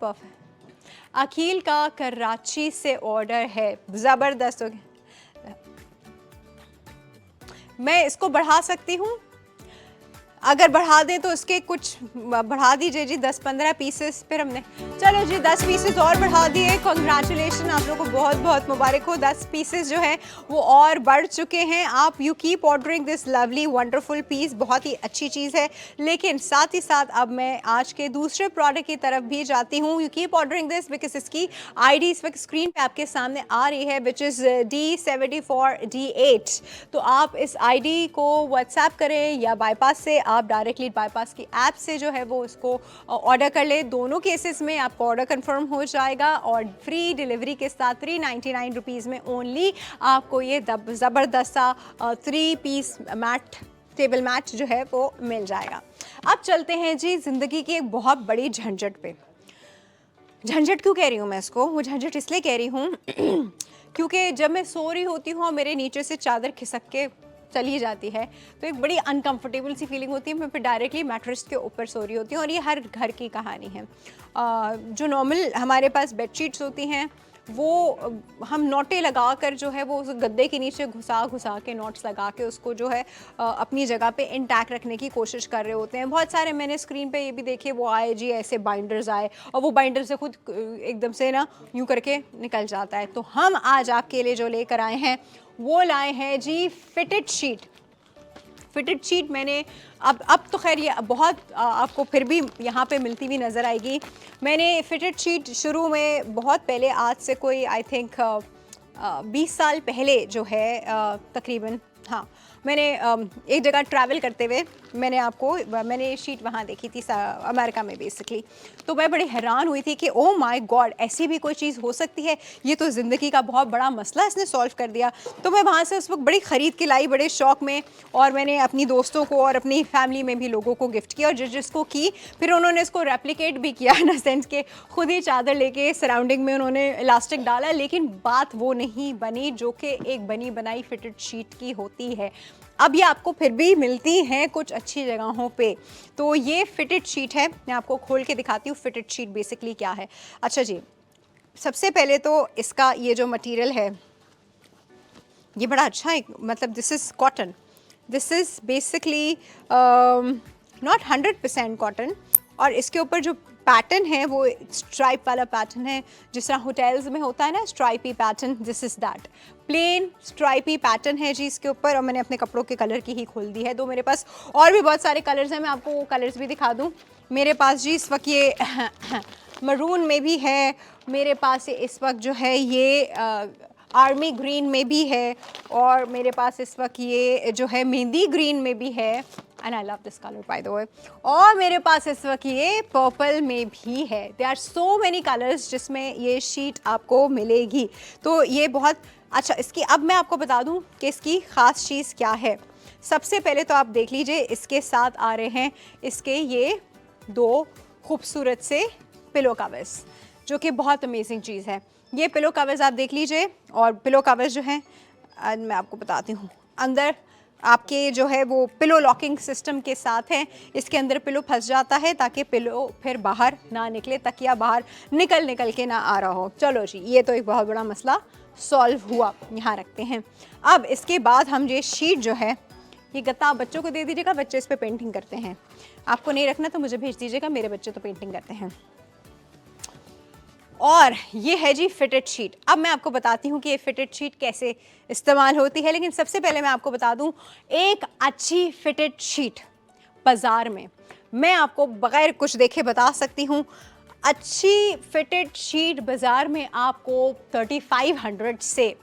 अखिल का कराची से ऑर्डर है, ज़बरदस्त हो गया। मैं इसको बढ़ा सकती हूँ, अगर बढ़ा दें तो इसके कुछ बढ़ा दीजिए जी, 10-15 पीसेस। फिर हमने, चलो जी 10 पीसेस और बढ़ा दिए। कॉन्ग्रेचुलेशन, आप लोगों को बहुत बहुत मुबारक हो, 10 पीसेस जो हैं वो और बढ़ चुके हैं। आप you keep ordering this lovely wonderful piece, बहुत ही अच्छी चीज़ है। लेकिन साथ ही साथ अब मैं आज के दूसरे प्रोडक्ट की तरफ भी जाती हूँ। You keep ordering this because इसकी ID इस वक्त स्क्रीन पर आपके सामने आ रही है, विच इज़ D74D8। तो आप इस ID को व्हाट्सएप करें या बाईपास से आप डायरेक्टली बाईपास की ऐप से जो है वो उसको ऑर्डर कर ले। दोनों केसेस में आपको ऑर्डर कंफर्म हो जाएगा और फ्री डिलीवरी के साथ 399 रुपीज़ में ओनली आपको ये ज़बरदस्त सा 3 पीस मैट, टेबल मैट जो है वो मिल जाएगा। अब चलते हैं जी ज़िंदगी की एक बहुत बड़ी झंझट पे। झंझट क्यों कह रही हूँ मैं इसको? वो झंझट इसलिए कह रही हूँ क्योंकि जब मैं सो रही होती हूँ और मेरे नीचे से चादर खिसक के चली जाती है तो एक बड़ी अनकंफर्टेबल सी फीलिंग होती है। मैं फिर डायरेक्टली मैट्रेस के ऊपर सो रही होती हूँ और ये हर घर की कहानी है। जो नॉर्मल हमारे पास बेडशीट्स होती हैं वो हम नोटें लगा कर जो है वो उस गद्दे के नीचे घुसा घुसा के नोट्स लगा के उसको जो है अपनी जगह पे इंटैक्ट रखने की कोशिश कर रहे होते हैं। बहुत सारे मैंने स्क्रीन पे ये भी देखे वो आए जी ऐसे बाइंडर्स आए और वो बाइंडर से खुद एकदम से ना यूँ करके निकल जाता है। तो हम आज आपके लिए जो लेकर आए हैं वो लाए हैं G fitted sheet. Fitted sheet मैंने अब तो खैर ये बहुत आपको फिर भी यहाँ पे मिलती हुई नज़र आएगी। मैंने फिटेड शीट शुरू में बहुत पहले, आज से कोई आई थिंक 20 साल पहले जो है तकरीबन, हाँ मैंने एक जगह ट्रैवल करते हुए मैंने ये शीट वहाँ देखी थी अमेरिका में बेसिकली। तो मैं बड़ी हैरान हुई थी कि ओ माय गॉड ऐसी भी कोई चीज़ हो सकती है, ये तो ज़िंदगी का बहुत बड़ा मसला इसने सॉल्व कर दिया। तो मैं वहाँ से उस वक्त बड़ी ख़रीद के लाई बड़े शौक़ में, और मैंने अपनी दोस्तों को और अपनी फैमिली में भी लोगों को गिफ्ट किया, और जिसको की फिर उन्होंने इसको रेप्लिकेट भी किया इन सेंस के खुद ही चादर लेके सराउंडिंग में उन्होंने इलास्टिक डाला। लेकिन बात वो नहीं बनी जो कि एक बनी बनाई फिटेड शीट की होती है। अब ये आपको फिर भी मिलती हैं कुछ अच्छी जगहों पे। तो ये फिटेड शीट है, मैं आपको खोल के दिखाती हूँ फिटेड शीट बेसिकली क्या है। अच्छा जी, सबसे पहले तो इसका ये जो मटेरियल है ये बड़ा अच्छा है, मतलब this is cotton, this is basically not 100% cotton. और इसके ऊपर जो पैटर्न है वो स्ट्राइप वाला पैटर्न है, जिस तरह होटल्स में होता है ना stripy pattern, this is that plain stripy pattern है जी इसके ऊपर। और मैंने अपने कपड़ों के कलर की ही खोल दी है। तो मेरे पास और भी बहुत सारे कलर्स हैं, मैं आपको वो कलर्स भी दिखा दूँ। मेरे पास जी इस वक्त ये मरून में भी है, मेरे पास इस वक्त जो है ये आर्मी ग्रीन में भी है, और मेरे पास इस वक्त ये जो है मेहंदी ग्रीन में भी है, and I love this colour by the way. और मेरे पास इस वक्त ये पर्पल में भी है। They are so many colours जिसमें ये शीट आपको मिलेगी। तो ये बहुत अच्छा। इसकी अब मैं आपको बता दूं कि इसकी ख़ास चीज़ क्या है। सबसे पहले तो आप देख लीजिए, इसके साथ आ रहे हैं इसके ये दो खूबसूरत से पिलो कवर्स, जो कि बहुत अमेजिंग चीज़ है। ये पिलो कवर्स आप देख लीजिए, और पिलो कवर्स जो हैं मैं आपको बताती हूँ, अंदर आपके जो है वो पिलो लॉकिंग सिस्टम के साथ हैं। इसके अंदर पिलो फंस जाता है ताकि पिलो फिर बाहर ना निकले, तकिया बाहर निकल के ना आ रहा हो। चलो जी, ये तो एक बहुत बड़ा मसला सॉल्व हुआ, यहाँ रखते हैं। अब इसके बाद हम ये शीट जो है, ये गत्ता आप बच्चों को दे दीजिएगा, बच्चे इस पर पेंटिंग करते हैं। आपको नहीं रखना तो मुझे भेज दीजिएगा, मेरे बच्चे तो पेंटिंग करते हैं। और ये है जी फिटेड शीट। अब मैं आपको बताती हूँ कि ये फिटेड शीट कैसे इस्तेमाल होती है। लेकिन सबसे पहले मैं आपको बता दूँ, एक अच्छी फिटेड शीट बाज़ार में मैं आपको बग़ैर कुछ देखे बता सकती हूँ, अच्छी फिटेड शीट बाज़ार में आपको 3500 से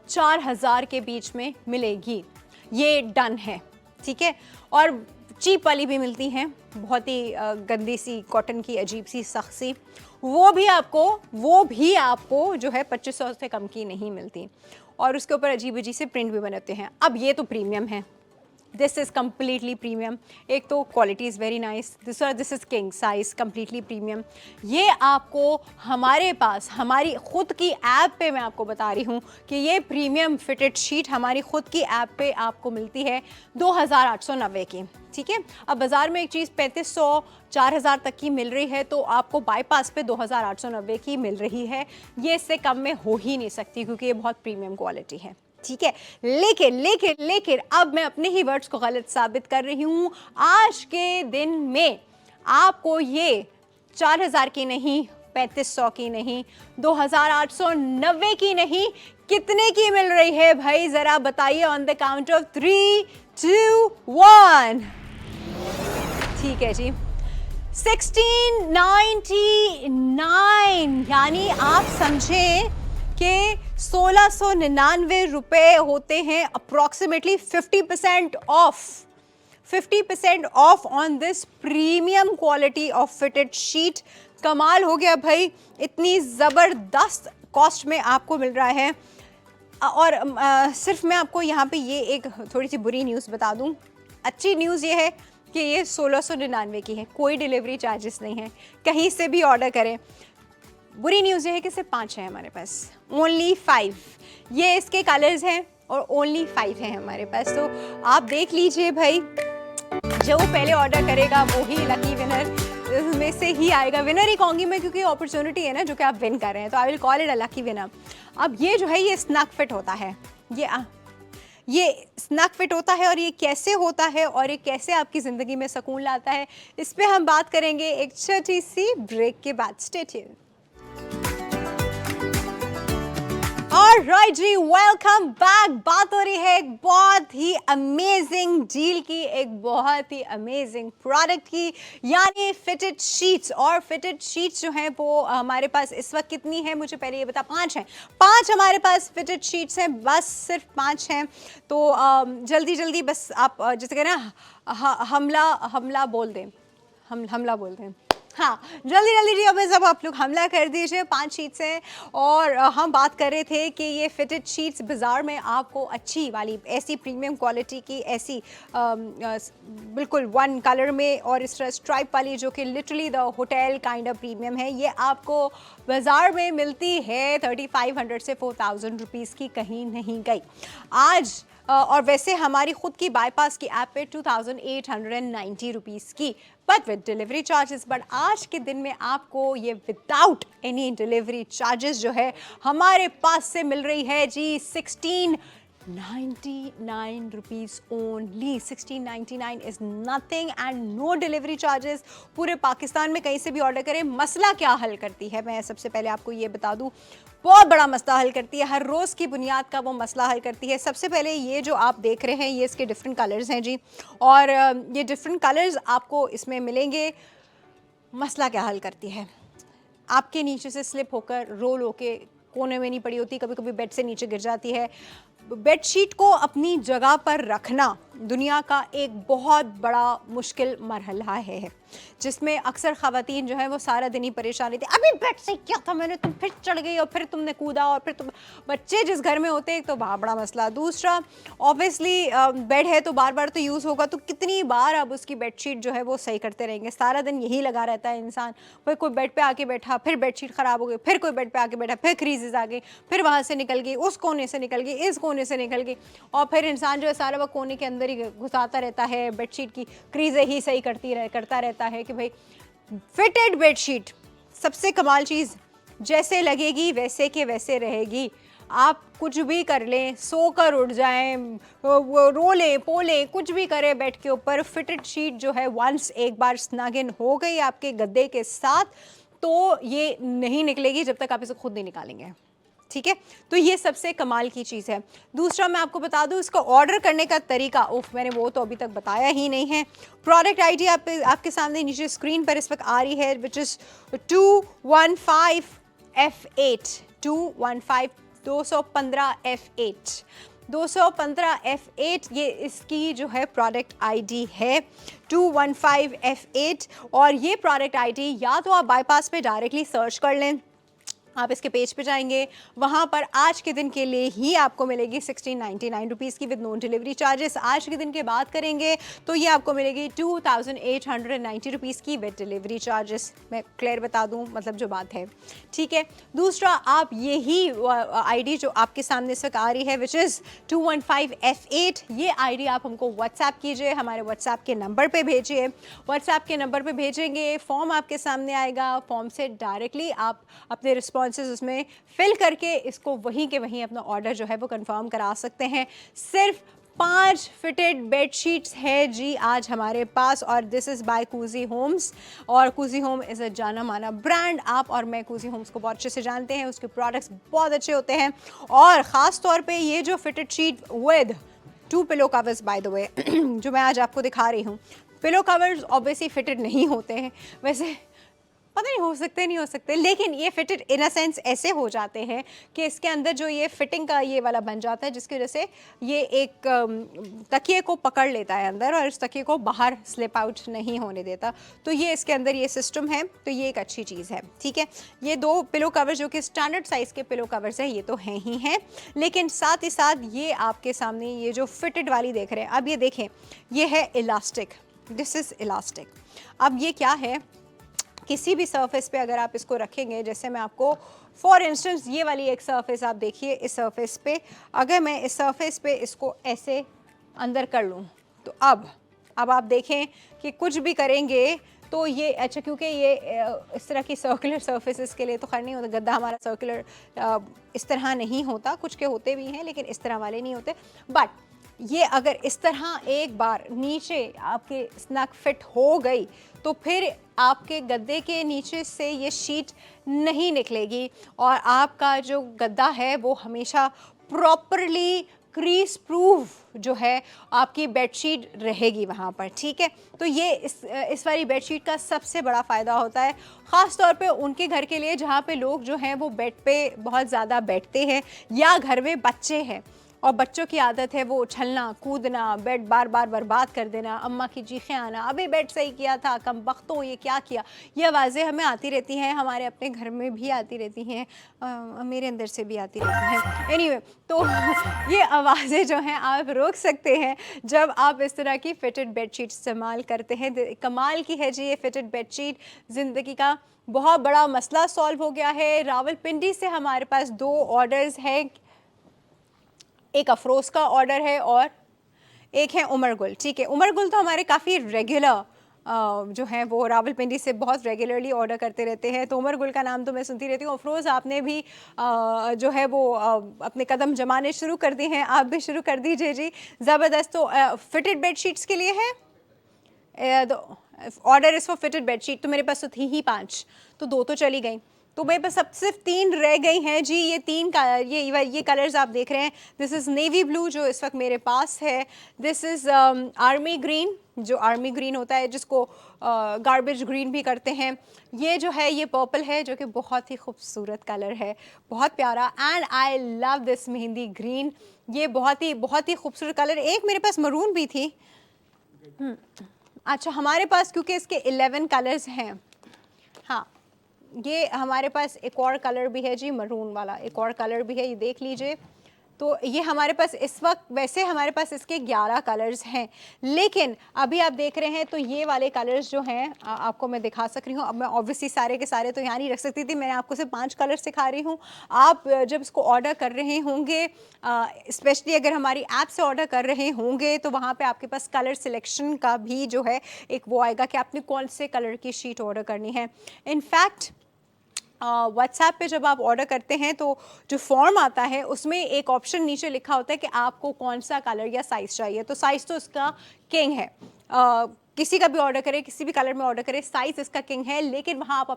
4000 के बीच में मिलेगी। ये डन है, ठीक है। और चीप वाली भी मिलती हैं, बहुत ही गंदी सी कॉटन की अजीब सी सख्त सी, वो भी आपको जो है 2500 से कम की नहीं मिलती। और उसके ऊपर अजीब अजीब से प्रिंट भी बनाते हैं। अब ये तो प्रीमियम है, दिस इज़ कम्प्लीटली प्रीमियम। एक तो quality is very nice, this is king size, completely premium. ये आपको हमारे पास हमारी ख़ुद की ऐप पे मैं आपको बता रही हूँ कि ये प्रीमियम फिटेड शीट हमारी ख़ुद की ऐप पे आपको मिलती है 2890 की, ठीक है। अब बाज़ार में एक चीज़ 3500 4000 तक की मिल रही है, तो आपको बाईपास पे 2890 की मिल रही है। ये इससे कम में हो ही नहीं सकती, क्योंकि ये बहुत प्रीमियम क्वालिटी है, ठीक है। लेकिन अब मैं अपने ही वर्ड्स को गलत साबित कर रही हूँ। आज के दिन में आपको ये 4000 की नहीं, 3500 की नहीं, 2890 की नहीं, कितने की मिल रही है भाई, जरा बताइए ऑन द काउंट ऑफ 3, 2, 1। ठीक है जी, 1699, यानी आप समझें कि 1699 रुपए होते हैं, approximately 50% of on this premium quality of fitted sheet. कमाल हो गया भाई, इतनी ज़बरदस्त कॉस्ट में आपको मिल रहा है। और सिर्फ मैं आपको यहाँ पे ये एक थोड़ी सी बुरी न्यूज़ बता दूँ। अच्छी न्यूज़ ये है कि ये 1699 की है, कोई डिलीवरी चार्जेस नहीं है, कहीं से भी ऑर्डर करें। बुरी न्यूज़ ये है कि सिर्फ 5 है हमारे पास, ओनली 5। ये इसके कलर्स हैं और ओनली 5 है हमारे पास। तो आप देख लीजिए भाई, जो पहले ऑर्डर करेगा वो ही लकी विनर में से ही आएगा। विनर ही कहूँगी मैं, क्योंकि अपॉर्चुनिटी है ना जो कि आप विन कर रहे हैं, तो I will call it a lucky winner. अब ये जो है ये स्नैक फिट होता है, ये स्नैक फिट होता है, और ये कैसे होता है और ये कैसे आपकी ज़िंदगी में सुकून लाता है, इस पे हम बात करेंगे एक छोटी सी ब्रेक के बाद। Stay tuned. ऑलराइट जी, वेलकम बैक। बात हो रही है एक बहुत ही अमेजिंग डील की, एक बहुत ही अमेजिंग प्रोडक्ट की, यानी फिटेड शीट्स। और फिटेड शीट्स जो हैं वो हमारे पास इस वक्त कितनी है मुझे पहले ये बता। 5 हैं, 5 हमारे पास फिटेड शीट्स हैं, बस सिर्फ 5 हैं। तो जल्दी जल्दी बस आप जैसे कहें ना हमला बोल दें, हमला बोल दें, हाँ जल्दी जल्दी जी अब सब आप लोग हमला कर दीजिए। 5 शीट्स हैं, और हम बात कर रहे थे कि ये फिटेड शीट्स बाज़ार में आपको अच्छी वाली ऐसी प्रीमियम क्वालिटी की ऐसी बिल्कुल 1 कलर में और इस तरह स्ट्राइप वाली जो कि literally the hotel kind of premium है, ये आपको बाज़ार में मिलती है 3500 से 4000 रुपीज़ की, कहीं नहीं गई आज। और वैसे हमारी ख़ुद की बाईपास की ऐप पे 2890 रुपीज़ की, but with delivery charges. But आज के दिन में आपको ये विदाउट एनी डिलीवरी चार्जेस जो है हमारे पास से मिल रही है जी 1699 rupees only. 1699 is nothing and no delivery charges. पूरे पाकिस्तान में कहीं से भी ऑर्डर करें। मसला क्या हल करती है, मैं सबसे पहले आपको ये बता दूं, बहुत बड़ा मसला हल करती है, हर रोज़ की बुनियाद का वो मसला हल करती है। सबसे पहले ये जो आप देख रहे हैं ये इसके डिफरेंट कलर्स हैं जी, और ये डिफरेंट कलर्स आपको इसमें मिलेंगे। मसला क्या हल करती है, आपके नीचे से स्लिप होकर रोल होके कोने में नहीं पड़ी होती, कभी कभी बेड से नीचे गिर जाती है। बेडशीट को अपनी जगह पर रखना दुनिया का एक बहुत बड़ा मुश्किल मरहला है, जिसमें अक्सर ख़वातीन जो है वो सारा दिन ही परेशान रहती है, अभी बेड से क्या था मैंने, तुम फिर चढ़ गई और फिर तुमने कूदा, और फिर तुम बच्चे जिस घर में होते हैं तो वहाँ बड़ा मसला। दूसरा ऑब्वियसली बेड है तो बार बार तो यूज़ होगा, तो कितनी बार अब उसकी बेडशीट जो है वो सही करते रहेंगे। सारा दिन यही लगा रहता है इंसान, फिर कोई बेड पर आके बैठा, फिर बेडशीट ख़राब हो गई, फिर कोई बेड पर आके बैठा, फिर क्रीजेज आ गई, फिर वहाँ से निकल गई, उस कोने से निकल गई, इस कोने से निकल गई, और फिर इंसान जो है सारा वक्त कोने के अंदर ही घुसाता रहता है, बेडशीट की क्रीजें ही सही करता रहता है। कि भाई फिटेड बेडशीट सबसे कमाल चीज़, जैसे लगेगी वैसे के वैसे रहेगी। आप कुछ भी कर लें, सो कर उठ जाएं, रो लें, पो लें, कुछ भी करें बेड के ऊपर, फिटेड शीट जो है वंस एक बार स्नग इन हो गई आपके गद्दे के साथ, तो ये नहीं निकलेगी जब तक आप इसे खुद नहीं निकालेंगे। ठीक है, तो ये सबसे कमाल की चीज़ है। दूसरा मैं आपको बता दूं, इसको ऑर्डर करने का तरीका, उफ मैंने वो तो अभी तक बताया ही नहीं है। प्रोडक्ट आईडी आपके सामने नीचे स्क्रीन पर इस वक्त आ रही है, which is 215F8 215F8 215F8 ये इसकी जो है प्रोडक्ट आईडी है 215F8। और ये प्रोडक्ट आईडी या तो आप बाईपास पे डायरेक्टली सर्च कर लें, आप इसके पेज पे जाएंगे, वहाँ पर आज के दिन के लिए ही आपको मिलेगी 1699 रुपीज़ की विद नो डिलीवरी चार्जेस। आज के दिन की बात करेंगे तो ये आपको मिलेगी 2890 रुपीज़ की विद डिलीवरी चार्जेस। मैं क्लियर बता दूँ मतलब जो बात है, ठीक है। दूसरा, आप यही आईडी जो आपके सामने इस वक्त आ रही है विच इज़ 215F8, ये आईडी आप हमको व्हाट्सएप कीजिए, हमारे व्हाट्सएप के नंबर पर भेजिए। व्हाट्सएप के नंबर पर भेजेंगे, फॉर्म आपके सामने आएगा, फॉर्म से डायरेक्टली आप अपने रिस्पॉन्स उसमें फिल करके इसको वहीं के वहीं अपना ऑर्डर जो है वो कंफर्म करा सकते हैं। सिर्फ 5 फिटेड बेडशीट्स है जी आज हमारे पास, और this is by Cozy Homes. और कूजी होम इज़ अ जाना माना ब्रांड, आप और मैं कूजी होम्स को बहुत अच्छे से जानते हैं, उसके प्रोडक्ट्स बहुत अच्छे होते हैं। और ख़ास तौर पे ये जो fitted sheet with 2 pillow covers by the way जो मैं आज आपको दिखा रही हूँ, पिलो कवर्स ऑब्वियसली फिटेड नहीं होते हैं, वैसे पता नहीं हो सकते नहीं हो सकते, लेकिन ये फिटेड इन अ सेंस ऐसे हो जाते हैं कि इसके अंदर जो ये फिटिंग का ये वाला बन जाता है, जिसकी वजह से ये एक तकिए को पकड़ लेता है अंदर और इस तकिए को बाहर स्लिप आउट नहीं होने देता। तो ये इसके अंदर ये सिस्टम है, तो ये एक अच्छी चीज़ है, ठीक है। ये 2 पिलो कवर जो कि स्टैंडर्ड साइज़ के पिलो कवर्स हैं, ये तो हैं ही हैं, लेकिन साथ ही साथ ये आपके सामने ये जो फिटेड वाली देख रहे हैं, अब ये देखें, ये है इलास्टिक, दिस इज़ इलास्टिक। अब ये क्या है, किसी भी सरफेस पे अगर आप इसको रखेंगे, जैसे मैं आपको फॉर इंस्टेंस ये वाली एक सरफेस आप देखिए, इस सरफेस पे अगर मैं इस सरफेस पे इसको ऐसे अंदर कर लूँ तो अब आप देखें कि कुछ भी करेंगे तो ये अच्छा, क्योंकि ये इस तरह की सर्कुलर सरफेसेस के लिए तो खैर नहीं होता, गद्दा हमारा सर्कुलर इस तरह नहीं होता, कुछ के होते भी हैं लेकिन इस तरह वाले नहीं होते। बट ये अगर इस तरह एक बार नीचे आपके स्नग फिट हो गई तो फिर आपके गद्दे के नीचे से ये शीट नहीं निकलेगी और आपका जो गद्दा है वो हमेशा प्रॉपरली क्रीज प्रूफ जो है आपकी बेडशीट रहेगी वहाँ पर, ठीक है। तो ये इस वाली बेडशीट का सबसे बड़ा फ़ायदा होता है, ख़ास तौर पे उनके घर के लिए जहाँ पे लोग जो हैं वो बेड पे बहुत ज़्यादा बैठते हैं या घर में बच्चे हैं और बच्चों की आदत है वो उछलना कूदना, बेड बार बार बर्बाद कर देना, अम्मा की चीखें आना, अभी बेड सही किया था, कम वक्तों ये क्या किया, ये आवाज़ें हमें आती रहती हैं, हमारे अपने घर में भी आती रहती हैं, मेरे अंदर से भी आती रहती हैं। एनीवे, तो ये आवाज़ें जो हैं आप रोक सकते हैं जब आप इस तरह की फिटेड बेडशीट इस्तेमाल करते हैं। कमाल की है जी ये फिटेड बेडशीट, ज़िंदगी का बहुत बड़ा मसला सॉल्व हो गया है। रावलपिंडी से हमारे पास 2 ऑर्डर्स हैं, एक अफरोज़ का ऑर्डर है और एक है उमर गुल, ठीक है। उमर गुल तो हमारे काफ़ी रेगुलर जो है वो रावलपिंडी से बहुत रेगुलरली ऑर्डर करते रहते हैं, तो उमर गुल का नाम तो मैं सुनती रहती हूँ। अफरोज़ आपने भी जो है वो अपने कदम जमाने शुरू कर दिए हैं, आप भी शुरू कर दीजिए जी, ज़बरदस्त। तो फिटेड बेडशीट्स के लिए है order is for fitted bedsheet, तो मेरे पास तो थी ही 5, तो 2 तो चली गई, तो मेरे पास अब सिर्फ 3 रह गई हैं जी। ये 3 का ये कलर्स आप देख रहे हैं, दिस इज़ नेवी ब्लू जो इस वक्त मेरे पास है, दिस इज़ आर्मी ग्रीन जो आर्मी ग्रीन होता है जिसको गार्बेज ग्रीन भी करते हैं, ये जो है ये पर्पल है जो कि बहुत ही खूबसूरत कलर है, बहुत प्यारा, and I love this mehndi green, ये बहुत ही खूबसूरत कलर। एक मेरे पास मरून भी थी, अच्छा हमारे पास क्योंकि इसके 11 कलर्स हैं, हाँ ये हमारे पास एक और कलर भी है जी, मरून वाला एक और कलर भी है, ये देख लीजिए। तो ये हमारे पास इस वक्त, वैसे हमारे पास इसके 11 कलर्स हैं, लेकिन अभी आप देख रहे हैं तो ये वाले कलर्स जो हैं आपको मैं दिखा सक रही हूँ। अब मैं ऑब्वियसली सारे के सारे तो यहाँ नहीं रख सकती थी, मैंने आपको सिर्फ 5 कलर सिखा रही हूँ। आप जब इसको ऑर्डर कर रहे होंगे, स्पेशली अगर हमारी ऐप से ऑर्डर कर रहे होंगे, तो वहाँ पर आपके पास कलर सिलेक्शन का भी जो है एक वो आएगा कि आपने कौन से कलर की शीट ऑर्डर करनी है। इनफैक्ट व्हाट्सएप पे जब आप ऑर्डर करते हैं तो जो फॉर्म आता है उसमें एक ऑप्शन नीचे लिखा होता है कि आपको कौन सा कलर या साइज़ चाहिए, तो साइज़ तो इसका किंग है, किसी का भी ऑर्डर करें, किसी भी कलर में ऑर्डर करें, साइज़ इसका किंग है, लेकिन वहाँ आप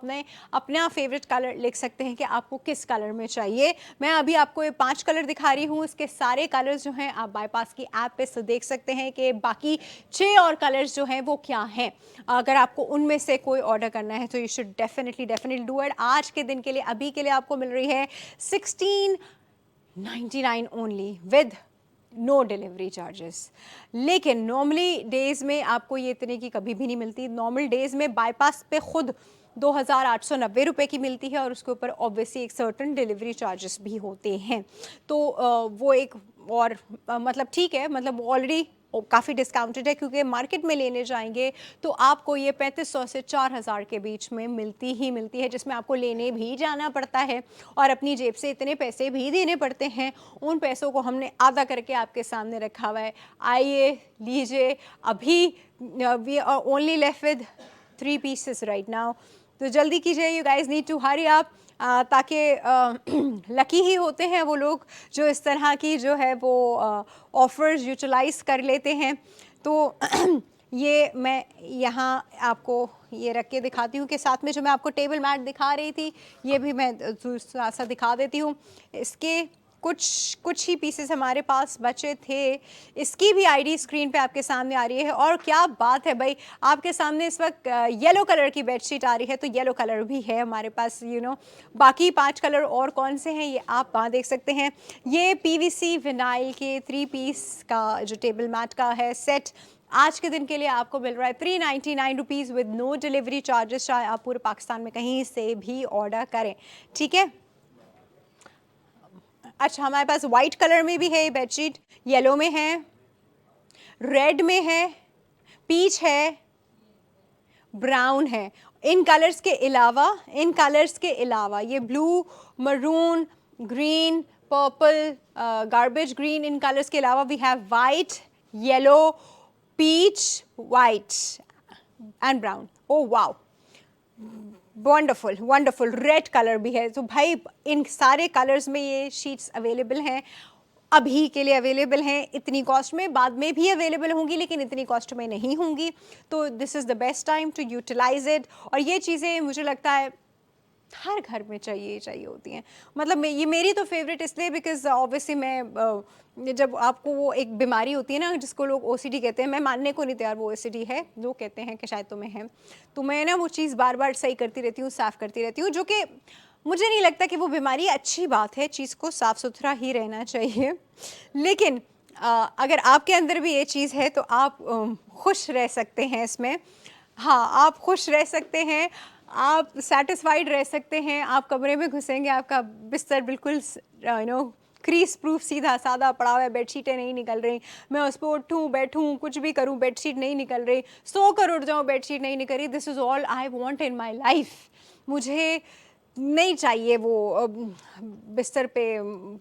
अपना फेवरेट कलर लिख सकते हैं कि आपको किस कलर में चाहिए। मैं अभी आपको ये 5 कलर दिखा रही हूँ, इसके सारे कलर्स जो हैं आप बाईपास की ऐप पे से देख सकते हैं कि बाकी 6 और कलर्स जो हैं वो क्या हैं। अगर आपको उनमें से कोई ऑर्डर करना है तो you should definitely do it. आज के दिन के लिए, अभी के लिए आपको मिल रही है 1699 only with no delivery charges, लेकिन नॉर्मली डेज़ में आपको ये इतने की कभी भी नहीं मिलती। नॉर्मल डेज़ में बाईपास पे खुद 2890 रुपये की मिलती है और उसके ऊपर ऑब्वियसली एक सर्टन डिलीवरी चार्जेस भी होते हैं, तो वो एक और मतलब ठीक है, मतलब ऑलरेडी काफ़ी डिस्काउंटेड है, क्योंकि मार्केट में लेने जाएंगे तो आपको ये 3500 से 4000 के बीच में मिलती है, जिसमें आपको लेने भी जाना पड़ता है और अपनी जेब से इतने पैसे भी देने पड़ते हैं। उन पैसों को हमने आधा करके आपके सामने रखा हुआ है, आइए लीजिए। अभी we are only left with 3 pieces right now, तो जल्दी कीजिए, you guys need to hurry up, ताकि लकी ही होते हैं वो लोग जो इस तरह की जो है वो ऑफ़र्स यूटिलाइज़ कर लेते हैं। तो ये मैं यहाँ आपको ये रख के दिखाती हूँ कि साथ में जो मैं आपको टेबल मैट दिखा रही थी ये भी मैं थोड़ा सा दिखा देती हूँ। इसके कुछ ही पीसेस हमारे पास बचे थे, इसकी भी आईडी स्क्रीन पे आपके सामने आ रही है। और क्या बात है भाई, आपके सामने इस वक्त येलो कलर की बेडशीट आ रही है, तो येलो कलर भी है हमारे पास, बाकी 5 कलर और कौन से हैं ये आप वहाँ देख सकते हैं। ये पीवीसी विनाइल के 3 पीस का जो टेबल मैट का है सेट आज के दिन के लिए आपको मिल रहा है 399 rupees with no delivery charges, चाहे आप पूरे पाकिस्तान में कहीं से भी ऑर्डर करें, ठीक है। अच्छा, हमारे पास वाइट कलर में भी है ये बेडशीट, येलो में है, रेड में है, पीच है, ब्राउन है। इन कलर्स के अलावा ये blue, maroon, green, purple, garbage green, इन कलर्स के अलावा we have white, yellow, peach, white and brown. Oh wow, wonderful wonderful. Red colour भी है। तो भाई इन सारे कलर्स में ये शीट्स अवेलेबल हैं, अभी के लिए अवेलेबल हैं इतनी कॉस्ट में। बाद में भी अवेलेबल होंगी लेकिन इतनी कॉस्ट में नहीं होंगी। तो this is the best time to utilise it. और ये चीज़ें मुझे लगता है हर घर में चाहिए होती हैं। मतलब ये मेरी तो फेवरेट इसलिए बिकॉज ऑब्वियसली मैं जब आपको वो एक बीमारी होती है ना जिसको लोग ओसीडी कहते हैं, मैं मानने को नहीं तैयार वो ओसीडी है, जो कहते हैं कि शायद तुम्हें है, तो मैं ना वो चीज़ बार बार सही करती रहती हूँ, साफ़ करती रहती हूँ, जो कि मुझे नहीं लगता कि वो बीमारी अच्छी बात है। चीज़ को साफ़ सुथरा ही रहना चाहिए। लेकिन अगर आपके अंदर भी ये चीज़ है तो आप खुश रह सकते हैं इसमें। हाँ, आप खुश रह सकते हैं, आप सेटिस्फाइड रह सकते हैं। आप कमरे में घुसेंगे, आपका बिस्तर बिल्कुल क्रीज प्रूफ सीधा सादा पड़ा हुआ है, बेडशीटें नहीं निकल रही, मैं उस पर उठूँ बैठूँ कुछ भी करूँ बेडशीट नहीं निकल रही, सो कर उठ जाऊँ बेडशीट नहीं निकल रही। This is all I want in my life. मुझे नहीं चाहिए वो बिस्तर पे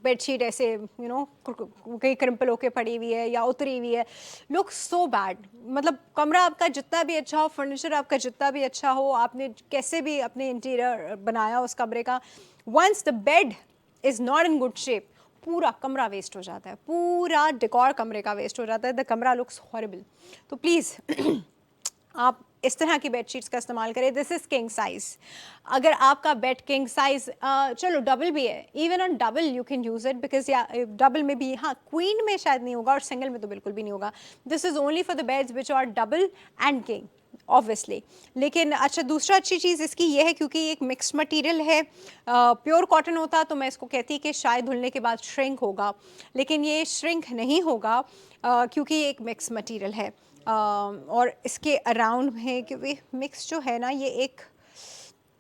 बेडशीट ऐसे कहीं क्रिम्पल होके पड़ी हुई है या उतरी हुई है, लुक सो बैड। मतलब कमरा आपका जितना भी अच्छा हो, फर्नीचर आपका जितना भी अच्छा हो, आपने कैसे भी अपने इंटीरियर बनाया उस कमरे का, once the bed is not in good shape, पूरा कमरा वेस्ट हो जाता है, पूरा डेकोर कमरे का वेस्ट हो जाता है। द कमरा लुक्स हॉरिबल। तो प्लीज़ आप इस तरह की बेडशीट्स का इस्तेमाल करें। This is king size. अगर आपका बेड किंग साइज़, चलो डबल भी है, even on double U can use it because या डबल में भी, हाँ क्वीन में शायद नहीं होगा और सिंगल में तो बिल्कुल भी नहीं होगा। This is only for the beds which are double and king obviously. लेकिन अच्छा, दूसरा अच्छी चीज़ इसकी ये है क्योंकि ये एक मिक्स्ड मटेरियल है, प्योर कॉटन होता तो मैं इसको कहती कि शायद धुलने के बाद श्रिंक होगा, लेकिन ये श्रिंक नहीं होगा क्योंकि ये एक मिक्स मटेरियल है। और इसके अराउंड में क्योंकि मिक्स जो है ना, ये एक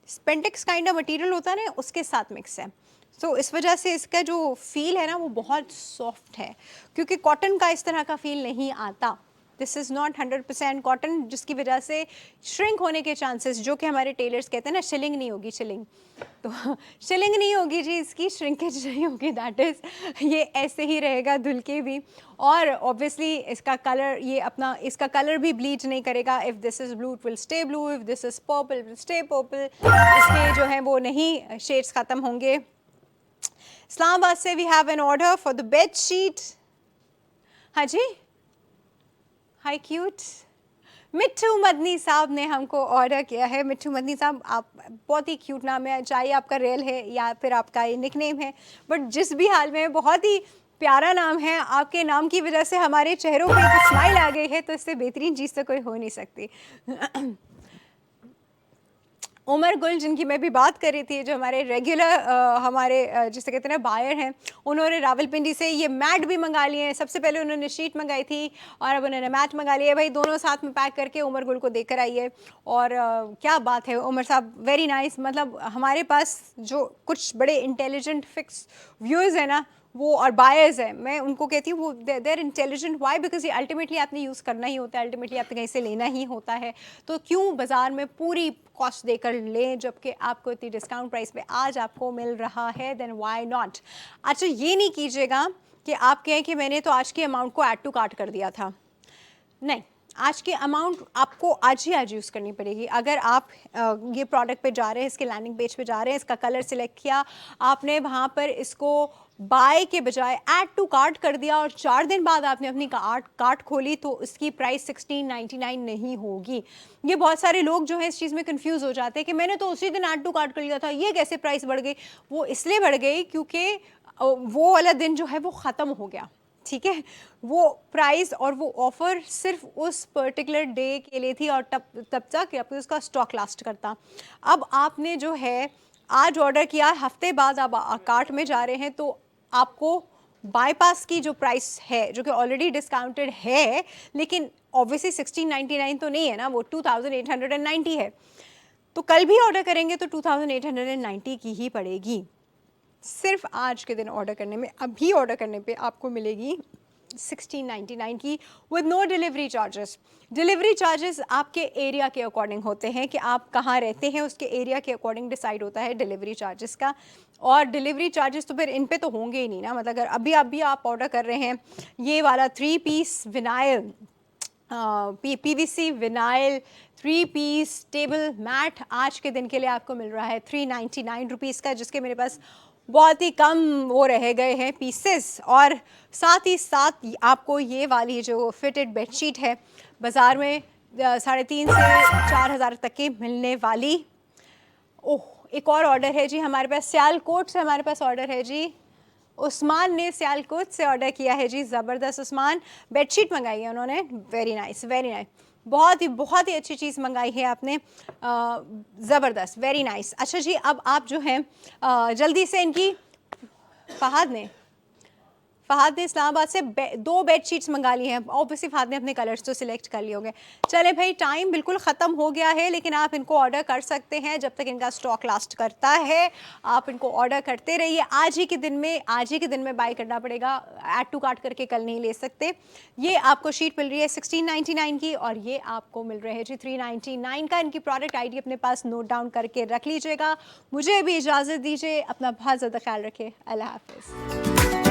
स्पेंटेक्स काइंड ऑफ मटेरियल होता है ना, उसके साथ मिक्स है। तो इस वजह से इसका जो फील है ना वो बहुत सॉफ्ट है, क्योंकि कॉटन का इस तरह का फील नहीं आता। दिस इज़ नॉट 100% कॉटन, जिसकी वजह से श्रिंक होने के चांसेस, जो कि हमारे टेलर्स कहते हैं ना, शिलिंग नहीं होगी, शिलिंग तो शिलिंग नहीं होगी जी, इसकी श्रिंकेज नहीं होगी, दैट इज़ ये ऐसे ही रहेगा धुल के भी। और ऑब्वियसली इसका कलर, ये अपना इसका कलर भी ब्लीच नहीं करेगा। If this is blue it will stay blue, if this is purple will stay purple, इसके जो है वो नहीं शेड्स ख़त्म होंगे। इस्लामाबाद से we have an order for the bed sheet. हाँ जी, हाई क्यूट मिट्ठू मदनी साहब ने हमको ऑर्डर किया है। मिट्ठू मदनी साहब, आप बहुत ही क्यूट नाम है, चाहे आपका रियल है या फिर आपका ये निकनेम है, बट जिस भी हाल में बहुत ही प्यारा नाम है। आपके नाम की वजह से हमारे चेहरों पे एक स्माइल आ गई है, तो इससे बेहतरीन चीज़ तो कोई हो नहीं सकती। उमर गुल, जिनकी मैं भी बात कर रही थी, जो हमारे रेगुलर जिसे कहते हैं ना बायर हैं, उन्होंने रावलपिंडी से ये मैट भी मंगा लिए हैं। सबसे पहले उन्होंने शीट मंगाई थी और अब उन्होंने मैट मंगा लिया है। भाई दोनों साथ में पैक करके उमर गुल को देकर आई है। और क्या बात है उमर साहब, वेरी नाइस। मतलब हमारे पास जो कुछ बड़े इंटेलिजेंट फिक्स व्यूअर्स हैं ना वो, और बायर्स हैं, मैं उनको कहती हूँ वो देर इंटेलिजेंट। वाई? बिकॉज ये अल्टीमेटली आपने यूज़ करना ही होता है, अल्टीमेटली आपने कहीं से लेना ही होता है। तो क्यों बाज़ार में पूरी कॉस्ट देकर लें जबकि आपको इतनी डिस्काउंट प्राइस पे आज आपको मिल रहा है, देन वाई नॉट। अच्छा, ये नहीं कीजिएगा कि आप कहें कि मैंने तो आज के अमाउंट को ऐड टू कार्ट कर दिया था। नहीं, आज की अमाउंट आपको आज ही आज यूज़ करनी पड़ेगी। अगर आप ये प्रोडक्ट पे जा रहे हैं, इसके लैंडिंग पेज पे जा रहे हैं, इसका कलर सिलेक्ट किया आपने, वहाँ पर इसको बाय के बजाय ऐड टू कार्ट कर दिया और 4 दिन बाद आपने अपनी कार्ट खोली, तो इसकी प्राइस 1699 नहीं होगी। ये बहुत सारे लोग जो हैं इस चीज़ में कंफ्यूज हो जाते हैं कि मैंने तो उसी दिन ऐड टू कार्ट कर लिया था, ये कैसे प्राइस बढ़ गई। वो इसलिए बढ़ गई क्योंकि वो वाला दिन जो है वो ख़त्म हो गया, ठीक है। वो प्राइस और वो ऑफ़र सिर्फ उस पर्टिकुलर डे के लिए थी और तब तक कि उसका स्टॉक लास्ट करता। अब आपने जो है आज ऑर्डर किया, हफ्ते बाद आप कार्ट में जा रहे हैं, तो आपको बाईपास की जो प्राइस है, जो कि ऑलरेडी डिस्काउंटेड है, लेकिन ऑब्वियसली 1699 तो नहीं है ना, वो 2890 है। तो कल भी ऑर्डर करेंगे तो 2890 की ही पड़ेगी। सिर्फ आज के दिन ऑर्डर करने में, अभी ऑर्डर करने पे आपको मिलेगी 1699 की with no delivery charges. Delivery charges आपके एरिया के अकॉर्डिंग होते हैं कि आप कहाँ रहते हैं, उसके एरिया के अकॉर्डिंग डिसाइड होता है डिलीवरी चार्जेस का। और डिलीवरी चार्जेस तो फिर इन पे तो होंगे ही नहीं ना, मतलब अगर अभी आप ऑर्डर कर रहे हैं ये वाला 3 piece vinyl PVC vinyl 3 piece table mat आज के दिन के लिए आपको मिल रहा है 399 रुपीज़ का, जिसके मेरे पास बहुत ही कम वो रह गए हैं पीसेस। और साथ ही साथ आपको ये वाली जो फिटेड बेडशीट है बाज़ार में 3.5 से 4 हज़ार तक की मिलने वाली। ओह, एक और ऑर्डर है जी हमारे पास, सियालकोट से हमारे पास ऑर्डर है जी, उस्मान ने सियालकोट से ऑर्डर किया है जी। ज़बरदस्त उस्मान, बेडशीट मंगाई है उन्होंने, वेरी नाइस वेरी नाइस, बहुत ही अच्छी चीज़ मंगाई है आपने, ज़बरदस्त वेरी नाइस। अच्छा जी, अब आप जो हैं जल्दी से इनकी फ़हाद ने इस्लामाबाद से 2 बेडशीट्स मंगा ली हैं। ऑब्वियसली फ़हाद ने अपने कलर्स तो सिलेक्ट कर लिए होंगे। चले भाई, टाइम बिल्कुल ख़त्म हो गया है, लेकिन आप इनको ऑर्डर कर सकते हैं जब तक इनका स्टॉक लास्ट करता है। आप इनको ऑर्डर करते रहिए, आज ही के दिन में बाय करना पड़ेगा, ऐड टू कार्ट करके कल नहीं ले सकते। ये आपको शीट मिल रही है 1699 की और ये आपको मिल रहे हैं जी 399 का। इनकी प्रोडक्ट ID अपने पास नोट डाउन करके रख लीजिएगा। मुझे भी इजाज़त दीजिए, अपना बहुत ज़्यादा ख्याल रखिए, अल्लाह हाफ़िज़।